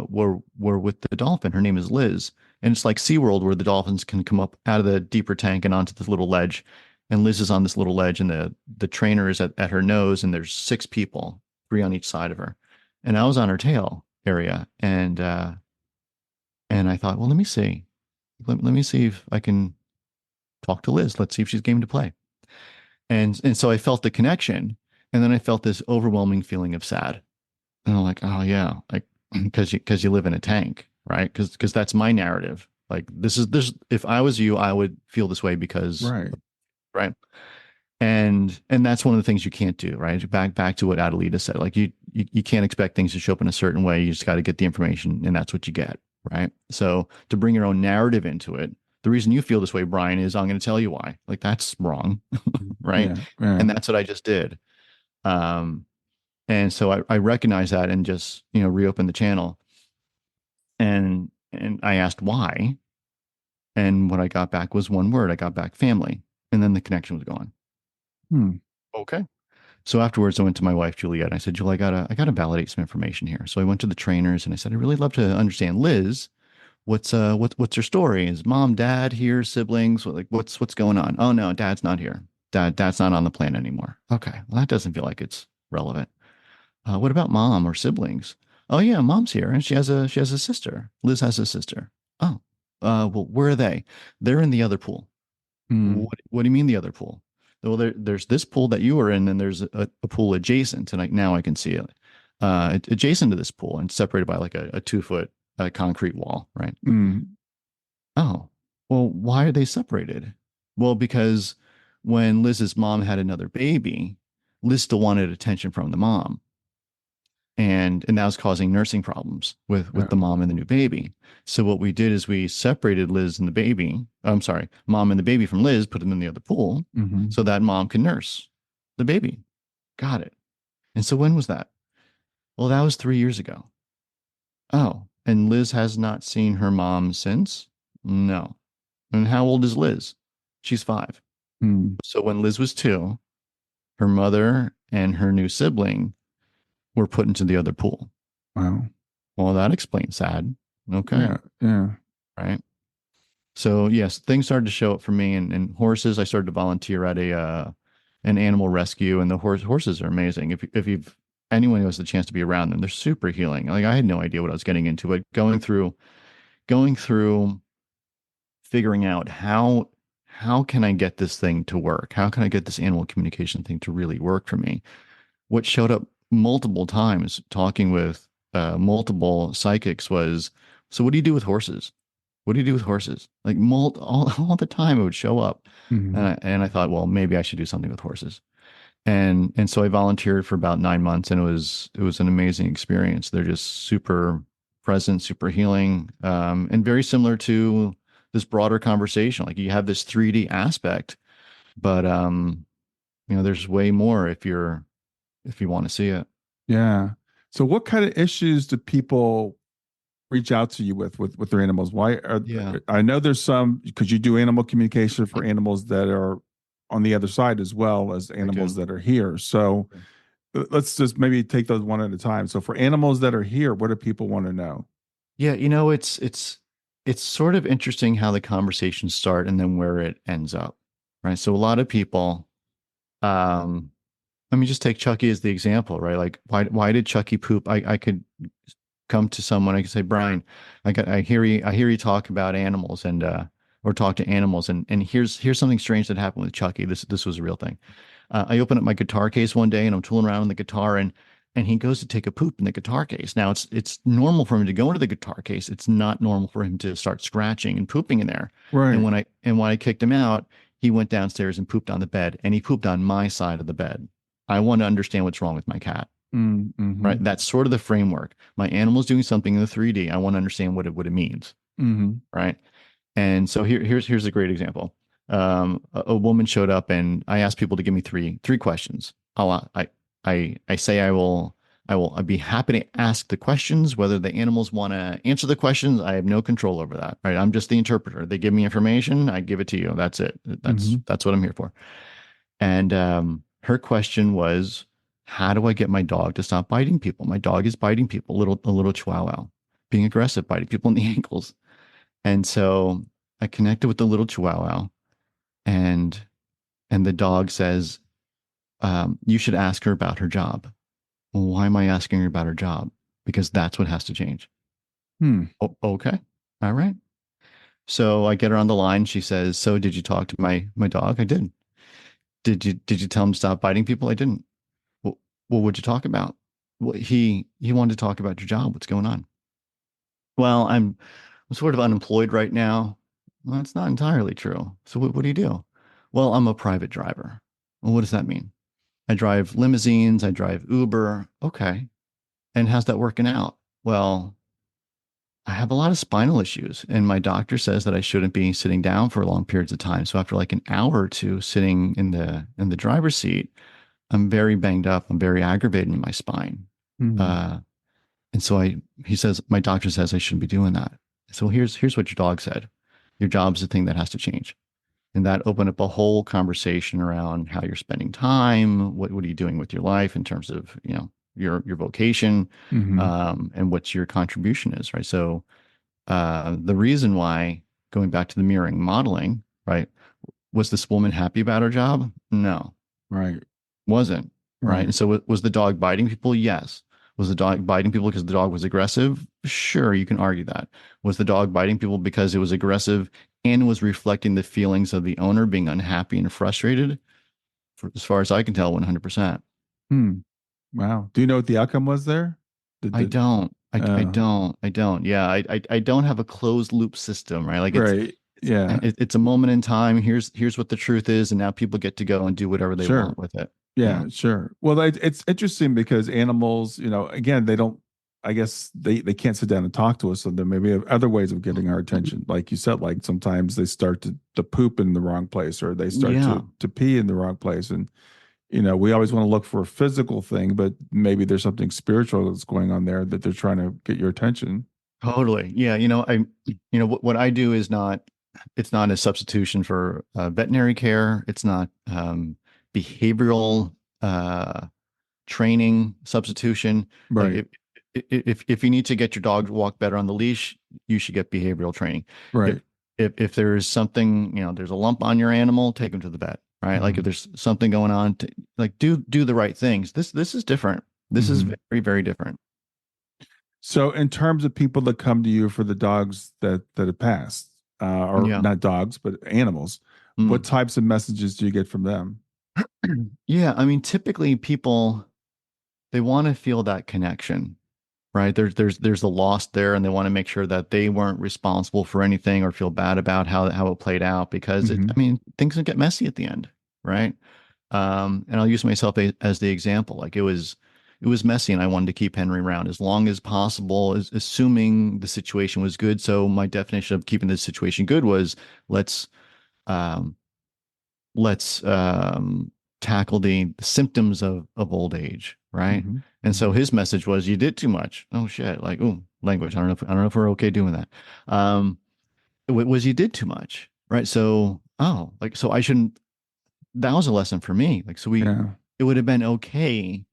where we're with the dolphin. Her name is Liz, and it's like SeaWorld where the dolphins can come up out of the deeper tank and onto this little ledge. And Liz is on this little ledge, and the trainer is at her nose, and there's six people, three on each side of her. And I was on her tail area, and I thought, well, let me see. Let me see if I can talk to Liz. Let's see if she's game to play. And so I felt the connection, and then I felt this overwhelming feeling of sad. And I'm like, oh yeah, like because you live in a tank, right? Because that's my narrative. Like this. If I was you, I would feel this way because right. right. And that's one of the things you can't do, right? Back to what Adelita said. Like you can't expect things to show up in a certain way. You just got to get the information, and that's what you get, right? So to bring your own narrative into it, the reason you feel this way, Brian, is I'm going to tell you why. Like that's wrong, right? Yeah, yeah. And that's what I just did. Um, and so I recognized that and just reopened the channel, and I asked why, and what I got back was one word. I got back family, and then the connection was gone. Hmm. Okay. So afterwards, I went to my wife, Juliet, and I said, Julie, I gotta validate some information here. So I went to the trainers and I said, I'd really love to understand Liz. What's her story? Is mom, dad here, siblings? Like what's going on? Oh no, dad's not here. Dad's not on the plan anymore. Okay. Well, that doesn't feel like it's relevant. What about mom or siblings? Oh yeah, mom's here and she has a sister. Liz has a sister. Oh, well, where are they? They're in the other pool. Hmm. What do you mean the other pool? Well, there's this pool that you were in, and there's a pool adjacent, and now I can see it. Adjacent to this pool and separated by like a 2 foot concrete wall, right? Hmm. Oh, well, why are they separated? Well, because when Liz's mom had another baby, Liz still wanted attention from the mom, and that was causing nursing problems with Yeah. the mom and the new baby. So what we did is we separated Liz and the baby. I'm sorry, mom and the baby from Liz, put them in the other pool, Hmm. so that mom can nurse the baby. Got it. And so when was that? Well, that was 3 years ago. Oh, and Liz has not seen her mom since? No. And how old is Liz? She's 5. Hmm. So when Liz was 2, her mother and her new sibling were put into the other pool. Wow. Well, that explains sad. Okay. Yeah. Yeah. Right. So yes, things started to show up for me, and horses. I started to volunteer at a an animal rescue, and the horses are amazing. If you've anyone who has the chance to be around them, they're super healing. Like I had no idea what I was getting into, but going through figuring out how can I get this thing to work? How can I get this animal communication thing to really work for me? What showed up multiple times talking with multiple psychics was, so what do you do with horses? What do you do with horses? Like all the time it would show up. Hmm. And I thought, well, maybe I should do something with horses. And so I volunteered for about 9 months, and it was an amazing experience. They're just super present, super healing, and very similar to this broader conversation. Like you have this 3D aspect, but there's way more if you want to see it. Yeah. So what kind of issues do people reach out to you with their animals? Why are Yeah, I know there's some because you do animal communication for animals that are on the other side as well as I animals do. that are here. So let's just maybe take those one at a time. So for animals that are here, what do people want to know? Yeah, it's sort of interesting how the conversations start and then where it ends up, right? So a lot of people, um, let me just take Chucky as the example, right? Like why did Chucky poop? I could come to someone, I could say, Brian, I hear you talk about animals and or talk to animals, and here's something strange that happened with Chucky. This was a real thing. I open up my guitar case one day and I'm tooling around on the guitar, and he goes to take a poop in the guitar case. Now it's normal for him to go into the guitar case. It's not normal for him to start scratching and pooping in there. And Right. when I kicked him out, he went downstairs and pooped on the bed, and he pooped on my side of the bed. I want to understand what's wrong with my cat. Mm-hmm. Right? That's sort of the framework. My animal's doing something in the 3D. I want to understand what it means. Mm-hmm. Right? And so here's a great example. A woman showed up, and I asked people to give me three questions. I say I'd be happy to ask the questions. Whether the animals want to answer the questions, I have no control over that. Right? I'm just the interpreter. They give me information, I give it to you. That's it. Mm-hmm. That's what I'm here for. And her question was, how do I get my dog to stop biting people? My dog is biting people, a little chihuahua, being aggressive, biting people in the ankles. And so I connected with the little chihuahua, and the dog says, you should ask her about her job. Well, why am I asking her about her job? Because that's what has to change. Hmm. Oh, okay. All right. So I get her on the line. She says, so did you talk to my dog? I did. Did you tell him to stop biting people? I didn't. Well, what'd you talk about? Well, he wanted to talk about your job. What's going on? Well, I'm sort of unemployed right now. Well, that's not entirely true. So what do you do? Well, I'm a private driver. Well, what does that mean? I drive limousines, I drive Uber. Okay. And how's that working out? Well, I have a lot of spinal issues, and my doctor says that I shouldn't be sitting down for long periods of time. So after like an hour or two sitting in the driver's seat, I'm very banged up. I'm very aggravated in my spine. Mm-hmm. Uh, and so he says, my doctor says I shouldn't be doing that. So here's what your dog said. Your job's the thing that has to change. And that opened up a whole conversation around how you're spending time. What are you doing with your life in terms of, your vocation, Mm-hmm. and what your contribution is, right? So the reason why, going back to the mirroring modeling, right? Was this woman happy about her job? No, Right. wasn't. Right. Right. And so was the dog biting people? Yes. Was the dog biting people because the dog was aggressive? Sure, you can argue that. Was the dog biting people because it was aggressive and was reflecting the feelings of the owner being unhappy and frustrated? As far as I can tell, 100%. Hmm. Wow. Do you know what the outcome was there? Did I the don't. I uh don't. I don't. Yeah, I don't have a closed loop system, right? Like right. Yeah. it's a moment in time. Here's what the truth is, and now people get to go and do whatever they Sure. want with it. Yeah. Yeah, sure. Well, it's interesting because animals, again, they don't, I guess they can't sit down and talk to us. So there may be other ways of getting our attention. Like you said, like sometimes they start to poop in the wrong place or they start Yeah. to pee in the wrong place. And We always want to look for a physical thing, but maybe there's something spiritual that's going on there that they're trying to get your attention. Totally. Yeah. What I do is it's not a substitution for veterinary care. It's not behavioral training substitution. Like Right. if you need to get your dog to walk better on the leash, you should get behavioral training. If Right. if there is something, there's a lump on your animal, take them to the vet, right? Like if Hmm. there's something going on, like do the right things. This is different. This is Hmm. very, very different. So, in terms of people that come to you for the dogs that have passed, or Yeah. not dogs, but animals, what Mm. types of messages do you get from them? Yeah, I mean, typically people they want to feel that connection, right? There's a loss there, and they want to make sure that they weren't responsible for anything or feel bad about how it played out because Hmm. I mean, things can get messy at the end, right? And I'll use myself as the example. Like it was messy, and I wanted to keep Henry around as long as possible, assuming the situation was good. So my definition of keeping the situation good was let's um, let's tackle the symptoms of old age, right? Hmm. And so Hmm. his message was, "You did too much." Oh shit! Like, oh, language. I don't know if we're okay doing that. Um, it was you did too much, right? So, like, so I shouldn't. That was a lesson for me. Like, so Yeah. it would have been okay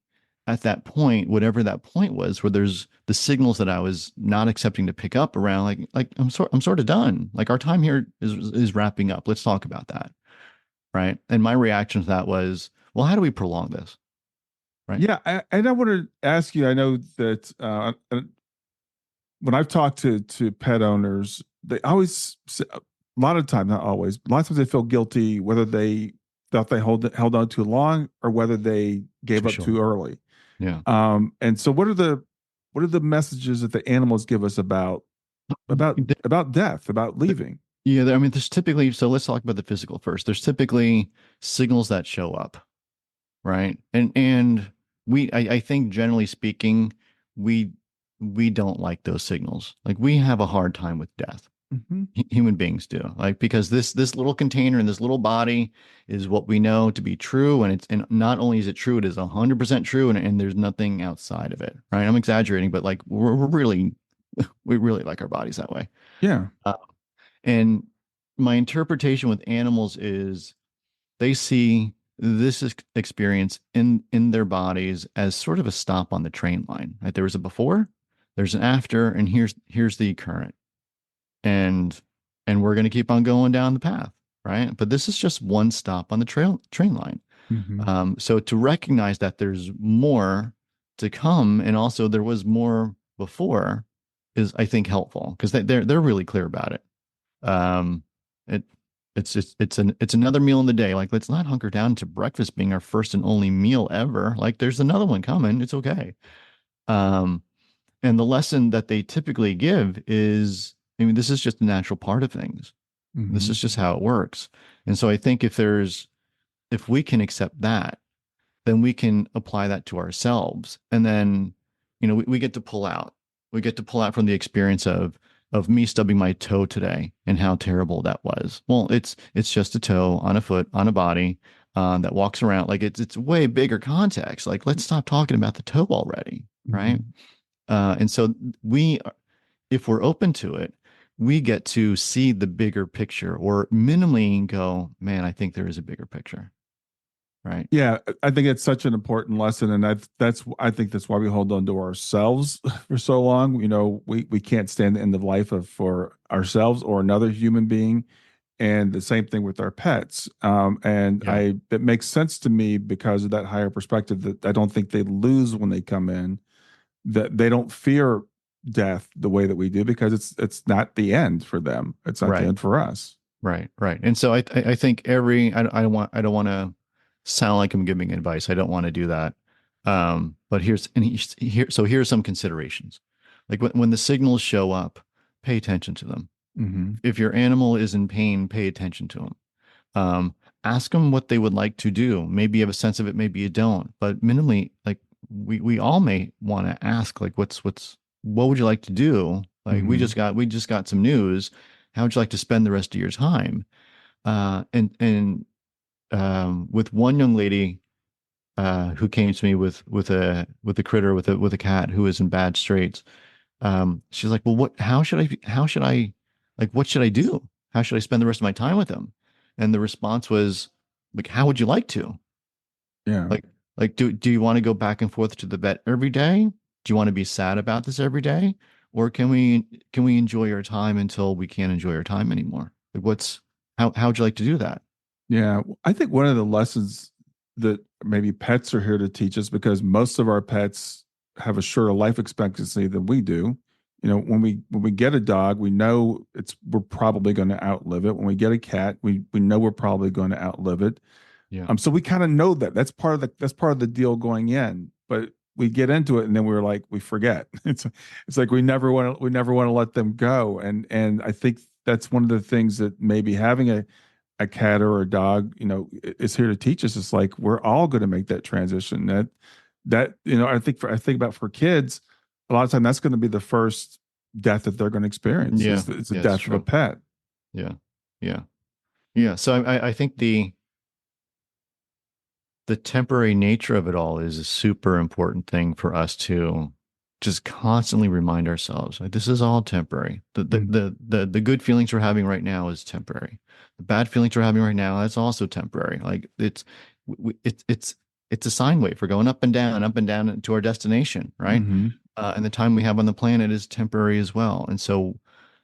at that point, whatever that point was, where there's the signals that I was not accepting to pick up around, like I'm sort of done. Like our time here is wrapping up. Let's talk about that, right? And my reaction to that was, well, how do we prolong this, right? Yeah. And I want to ask you, I know that when I've talked to pet owners, they always, a lot of times, not always, a lot of times they feel guilty whether they thought they held on too long or whether they gave For up too sure. early. Yeah. And so what are the messages that the animals give us about death, about leaving? Yeah, I mean, there's typically, so let's talk about the physical first. There's typically signals that show up, right? And I think generally speaking, we we don't like those signals. Like we have a hard time with death. Hmm. Human beings do. Like because this little container in this little body is what we know to be true, and not only is it true, it is 100% true, and there's nothing outside of it, right? I'm exaggerating, but like we're really we really like our bodies that way. Yeah. Uh, and my interpretation with animals is they see this experience in their bodies as sort of a stop on the train line. Right? There was a before, there's an after, and here's the current, and we're going to keep on going down the path, right? But this is just one stop on the train line. Hmm. So to recognize that there's more to come, and also there was more before, is I think helpful because they're really clear about it. Um, it it's another meal in the day. Like let's not hunker down to breakfast being our first and only meal ever. Like there's another one coming. It's okay. Um, and the lesson that they typically give is, I mean, this is just a natural part of things. This Hmm. is just how it works. And so I think if we can accept that, then we can apply that to ourselves. And then, we get to pull out. We get to pull out from the experience of me stubbing my toe today and how terrible that was. Well, it's just a toe on a foot on a body that walks around. Like it's way bigger context. Like let's stop talking about the toe already, right? Hmm. And so we, if we're open to it, we get to see the bigger picture, or minimally go, man, I think there is a bigger picture, right? Yeah, I think it's such an important lesson, and I think that's why we hold on to ourselves for so long. We can't stand the end of life for ourselves or another human being, and the same thing with our pets. And Yeah. I it makes sense to me because of that higher perspective that I don't think they lose when they come in. That they don't fear death the way that we do because it's not the end for them. It's not the Right. end for us. Right, right. And so I think I don't want to sound like I'm giving advice. I don't want to do that. But here's some considerations. Like when the signals show up, pay attention to them. Hmm. If your animal is in pain, pay attention to them. Ask them what they would like to do. Maybe you have a sense of it, maybe you don't. But minimally, like we all may want to ask, like, what would you like to do? Like Hmm. we just got some news. How would you like to spend the rest of your time? And with one young lady, who came to me with a critter with a cat who is in bad straits. She's like, well, what should I do? How should I spend the rest of my time with him? And the response was like, how would you like to? Yeah. Like, do you want to go back and forth to the vet every day? Do you want to be sad about this every day? Or can we enjoy our time until we can't enjoy our time anymore? Like how would you like to do that? Yeah. I think one of the lessons that maybe pets are here to teach us, because most of our pets have a shorter life expectancy than we do. When we get a dog, we know we're probably going to outlive it. When we get a cat, we know we're probably going to outlive it. Yeah. So we kind of know that that's part of the deal going in, but we get into it and then we're like we forget. It's like we never want to let them go, and I think that's one of the things that maybe having a cat or a dog, is here to teach us. It's like we're all going to make that transition. I think about for kids, a lot of time that's going to be the first death that they're going to experience. Yeah. It's the Yeah, it's death of a true. pet. Yeah. Yeah. Yeah. So I think the temporary nature of it all is a super important thing for us to just constantly remind ourselves, like, this is all temporary. Mm. The good feelings we're having right now is temporary. The bad feelings we're having right now, that's also temporary. Like it's a sine wave. We're going up and down to our destination, right? Hmm. And the time we have on the planet is temporary as well. And so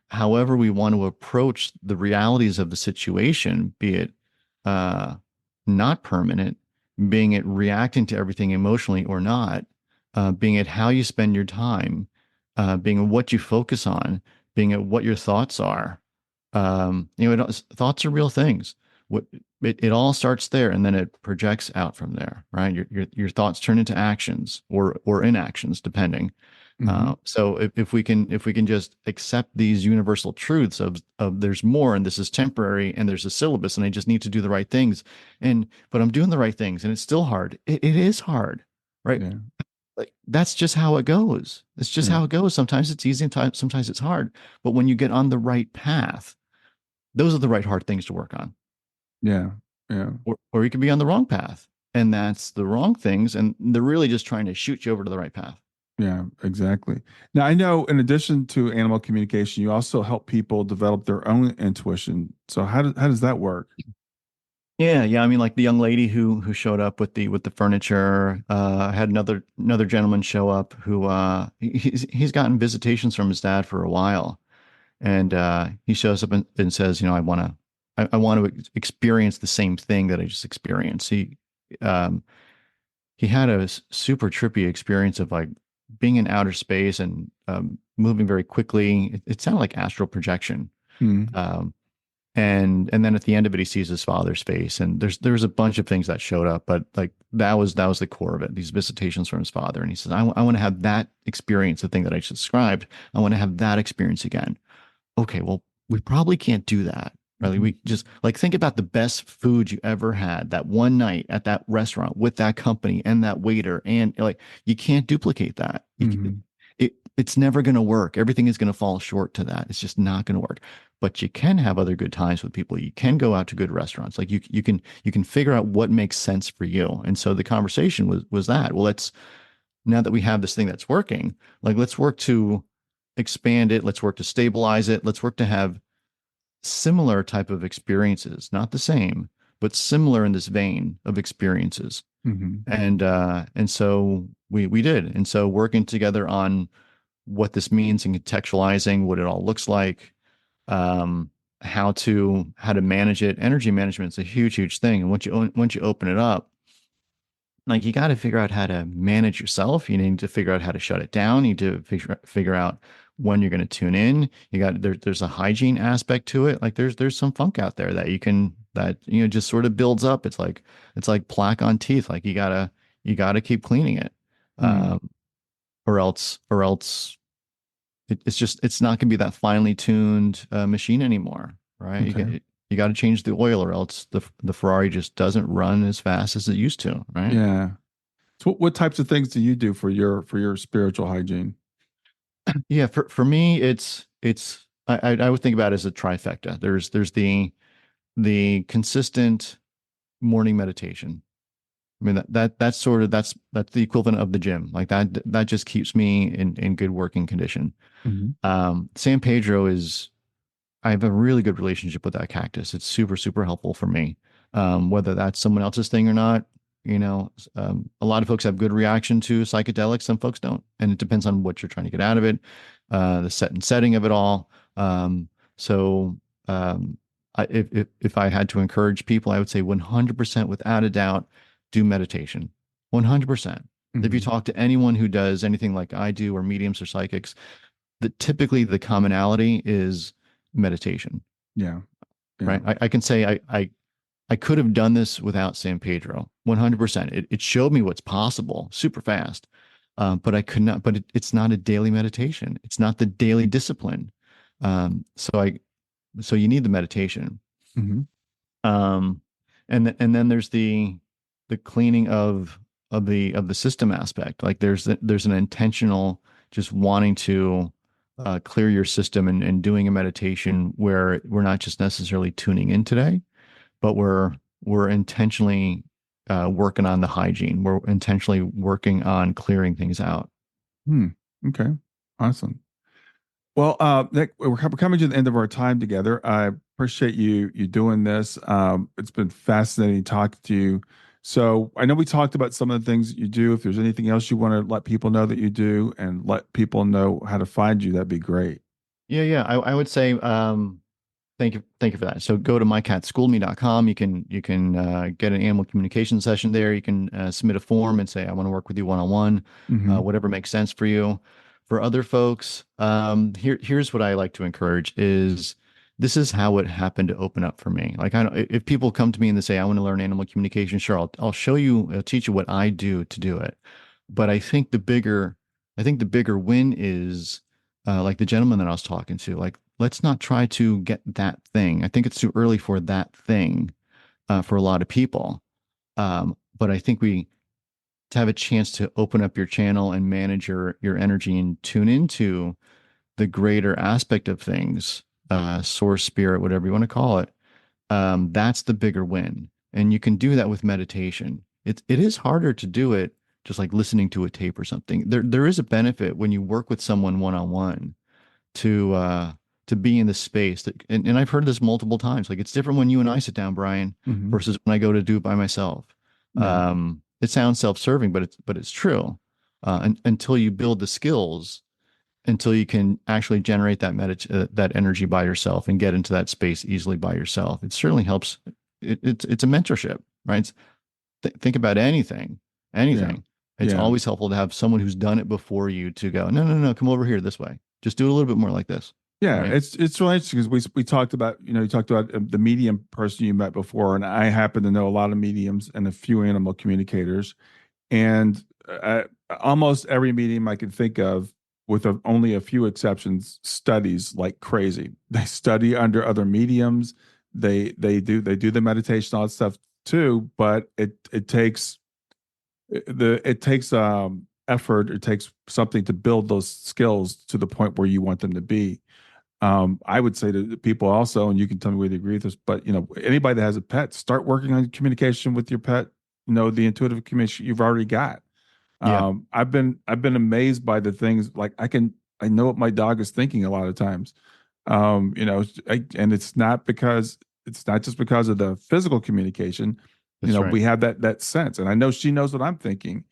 however we want to approach the realities of the situation, be it uh, not permanent, being it reacting to everything emotionally or not, being it how you spend your time, being it what you focus on, being it what your thoughts are. Thoughts are real things. What it all starts there, and then it projects out from there, right? Your thoughts turn into actions or inactions, depending. Hmm. So if we can just accept these universal truths of there's more and this is temporary and there's a syllabus and I just need to do the right things, but I'm doing the right things and it's still hard. It is hard, right? Yeah. Like that's just how it goes. It's just Yeah. how it goes. Sometimes it's easy and sometimes it's hard. But when you get on the right path, those are the right hard things to work on. Yeah. Yeah. Or you could be on the wrong path and that's the wrong things and they're really just trying to shoot you over to the right path. Yeah, exactly. Now, I know in addition to animal communication, you also help people develop their own intuition. So how does that work? Yeah, yeah. I mean, like the young lady who showed up with the furniture. I had another gentleman show up who he's gotten visitations from his dad for a while, and he shows up and says, I want to experience the same thing that I just experienced. Um, he had a super trippy experience of like being in outer space and moving very quickly. It sounded like astral projection. Hmm. Um, and then at the end of it, he sees his father's face, and there's a bunch of things that showed up, but like that was the core of it. These visitations from his father, and he says, I want to have that experience, the thing that I just described. I want to have that experience again. Okay, well, we probably can't do that. Right? Hmm. We just like think about the best food you ever had that one night at that restaurant with that company and that waiter, and like you can't duplicate that. Hmm. It's never going to work. Everything is going to fall short to that. It's just not going to work. But you can have other good times with people. You can go out to good restaurants. Like you can figure out what makes sense for you. And so the conversation was that. Well, let's now that we have this thing that's working, like let's work to expand it. Let's work to stabilize it. Let's work to have similar type of experiences, not the same, but similar in this vein of experiences. Hmm. And so we did. And so working together on what this means and contextualizing what it all looks like, um, how to manage it. Energy management is a huge thing, and once you open it up, like you got to figure out how to manage yourself. You need to figure out how to shut it down. You need to figure out when you're going to tune in. There's a hygiene aspect to it. Like there's some funk out there that just sort of builds up. It's like plaque on teeth. Like you gotta keep cleaning it, Hmm. um, or else it's not going to be that finely tuned machine anymore, right? Okay. You got to change the oil, or else the Ferrari just doesn't run as fast as it used to, right? Yeah. So what types of things do you do for your spiritual hygiene? Yeah, for me, I would think about it as a trifecta. There's the consistent morning meditation. I mean, that's sort of, that's the equivalent of the gym. Like that just keeps me in good working condition. Hmm. San Pedro is, I have a really good relationship with that cactus. It's super, super helpful for me. Whether that's someone else's thing or not, a lot of folks have good reaction to psychedelics. Some folks don't. And it depends on what you're trying to get out of it, the set and setting of it all. So, if I had to encourage people, I would say 100% without a doubt, do meditation. 100%. If you Hmm. talk to anyone who does anything like I do, or mediums or psychics, typically the commonality is meditation, Yeah. Yeah. right? I can say I could have done this without San Pedro, 100%. It showed me what's possible super fast, but I could not. But it's not a daily meditation. It's not the daily discipline. Um, so I so you need the meditation. Hmm. Um, and then there's the cleaning of the system aspect. Like there's an intentional just wanting to clear your system, and doing a meditation where we're not just necessarily tuning in today, but we're intentionally working on the hygiene. We're intentionally working on clearing things out. Hmm. Okay. Awesome. Well, Nick, we're coming to the end of our time together. I appreciate you doing this. It's been fascinating talking to you. So I know we talked about some of the things that you do. If there's anything else you want to let people know that you do and let people know how to find you, that'd be great. Yeah. I would say thank you for that. So go to mycatschoolme.com. You can get an animal communication session there. You can submit a form and say, I want to work with you one-on-one, Hmm. whatever makes sense for you. For other folks, here's what I like to encourage is this is how it happened to open up for me. Like, I don't, if people come to me and they say, I want to learn animal communication, sure, I'll show you, I'll teach you what I do to do it. But I think the bigger win is like the gentleman that I was talking to. Like, let's not try to get that thing. I think it's too early for that thing for a lot of people. But I think we to have a chance to open up your channel and manage your energy and tune into the greater aspect of things, source, spirit, whatever you want to call it. That's the bigger win, and you can do that with meditation. It is harder to do it just like listening to a tape or something. There is a benefit when you work with someone one on one to be in the space that, and I've heard this multiple times. Like, it's different when you and I sit down, Brian, Hmm. versus when I go to do it by myself. Yeah. It sounds self-serving, but it's true. Until you build the skills, until you can actually generate that energy by yourself and get into that space easily by yourself, it certainly helps. It's a mentorship, right? Think about Yeah. anything. It's Yeah. always helpful to have someone who's done it before you to go, no, no, no, come over here this way. Just do it a little bit more like this, Yeah, right? it's really interesting because we talked about, you talked about the medium person you met before, and I happen to know a lot of mediums and a few animal communicators, and almost every medium I can think of, with only a few exceptions, studies like crazy. They study under other mediums. They do the meditation, all that stuff too, but it takes effort. It takes something to build those skills to the point where you want them to be. I would say to the people also, and you can tell me whether you agree with this, but anybody that has a pet, start working on communication with your pet. The intuitive communication you've already got. Yeah. I've been amazed by the things, like I know what my dog is thinking a lot of times. And it's not just because of the physical communication. That's right. We have that sense, and I know she knows what I'm thinking.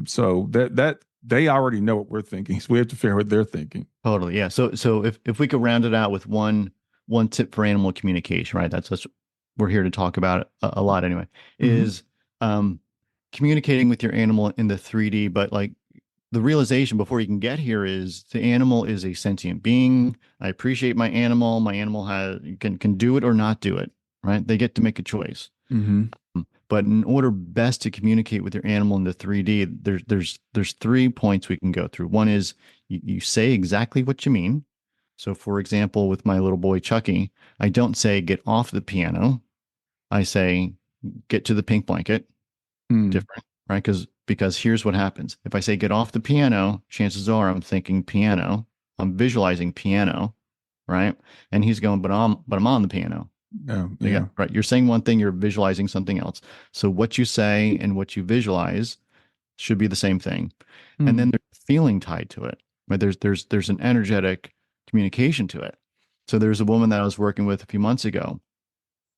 So that they already know what we're thinking, so we have to figure out what they're thinking. Totally. Yeah. So if we could round it out with one tip for animal communication, right? That's we're here to talk about it a lot anyway, Hmm. is um communicating with your animal in the 3D, but like the realization before you can get here is the animal is a sentient being. I appreciate my animal. My animal can do it or not do it, right? They get to make a choice. Hmm. But in order best to communicate with your animal in the 3D, there's 3 points we can go through. One is you say exactly what you mean. So, for example, with my little boy Chucky, I don't say get off the piano. I say get to the pink blanket. Mm. Different, right? Because here's what happens. If I say get off the piano, chances are I'm thinking piano. I'm visualizing piano, right? And he's going, but I'm on the piano. Yeah. Yeah, Yeah. right. You're saying one thing, you're visualizing something else. So what you say and what you visualize should be the same thing. And Hmm. then there's feeling tied to it. Right? There's an energetic communication to it. So there's a woman that I was working with a few months ago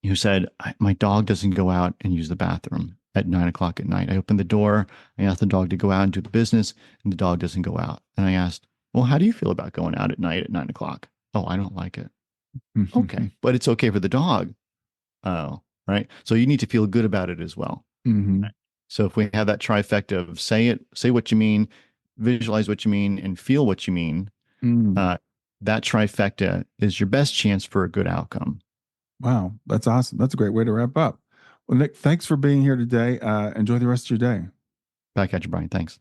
who said, my dog doesn't go out and use the bathroom at 9 o'clock at night. I open the door, I ask the dog to go out and do the business, and the dog doesn't go out. And I asked, well, how do you feel about going out at night at 9 o'clock? Oh, I don't like it. Okay, but it's okay for the dog. Oh, right. So you need to feel good about it as well. Hmm. So if we have that trifecta of say it, say what you mean, visualize what you mean, and feel what you mean, Mm. uh, that trifecta is your best chance for a good outcome. Wow. That's awesome. That's a great way to wrap up. Well, Nick, thanks for being here today. Enjoy the rest of your day. Back at you, Brian. Thanks.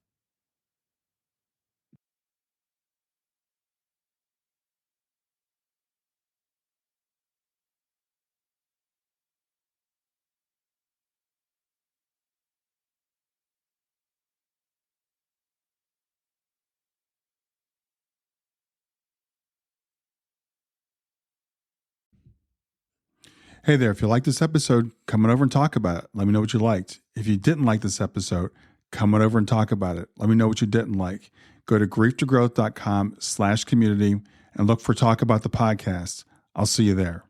Hey there, if you liked this episode, come on over and talk about it. Let me know what you liked. If you didn't like this episode, come on over and talk about it. Let me know what you didn't like. Go to grieftogrowth.com/community and look for Talk About the Podcast. I'll see you there.